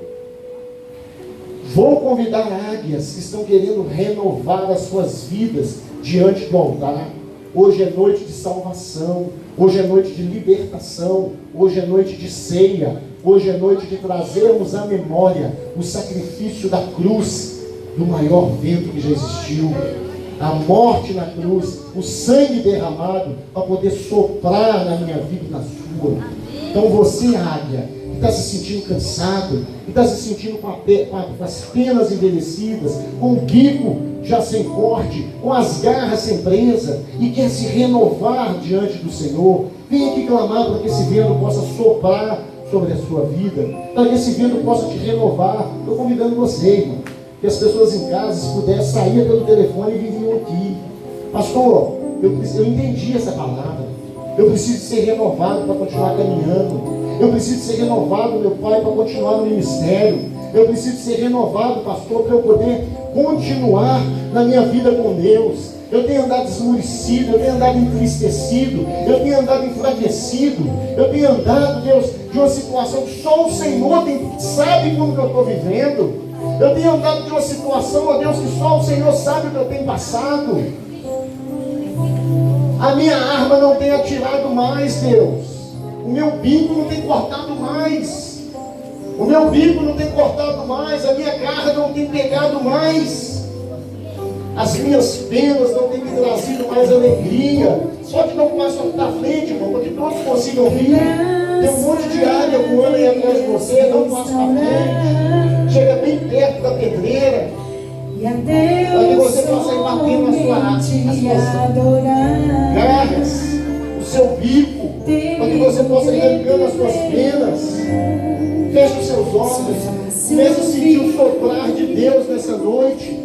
convidar águias que estão querendo renovar as suas vidas diante do altar. Hoje é noite de salvação. Hoje é noite de libertação. Hoje é noite de ceia. Hoje é noite de trazermos à memória o sacrifício da cruz, do maior vento que já existiu. A morte na cruz, o sangue derramado para poder soprar na minha vida e na sua. Então você, águia, que está se sentindo cansado, que está se sentindo com as penas envelhecidas, com o bico já sem corte, com as garras sem presa, e quer se renovar diante do Senhor, vem aqui clamar para que esse vento possa soprar sobre a sua vida, para que esse vento possa te renovar. Estou convidando você, irmão, que as pessoas em casa, se puder, sair pelo telefone e viriam aqui. Pastor, eu entendi essa palavra. Eu preciso ser renovado para continuar caminhando. Eu preciso ser renovado, meu Pai, para continuar no ministério. Eu preciso ser renovado, pastor, para eu poder continuar na minha vida com Deus. Eu tenho andado esmurecido, eu tenho andado entristecido, eu tenho andado enfraquecido, eu tenho andado, Deus, de uma situação que só o Senhor sabe como que eu estou vivendo. Eu tenho andado de uma situação, ó Deus, que só o Senhor sabe o que eu tenho passado. A minha arma não tem atirado mais, Deus. O meu bico não tem cortado mais. O meu bico não tem cortado mais, a minha carga não tem pegado mais, as minhas penas não têm me trazido mais alegria. Pode dar um passo para frente, irmão, para que todos consigam vir. Tem um monte de área voando aí atrás de você, dá um passo para frente. Chega bem perto da pedreira, para que você possa ir batendo as suas garras, o seu bico, para que você possa ir arrancando as suas penas. Feche os seus olhos. Comece a sentir o soprar de Deus nessa noite.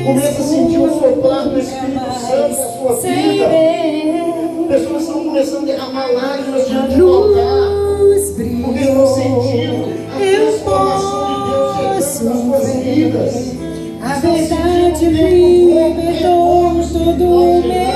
Comece a sentir o soprar do Espírito Santo na sua vida. Pessoas estão começando a derramar lágrimas diante do altar, porque estão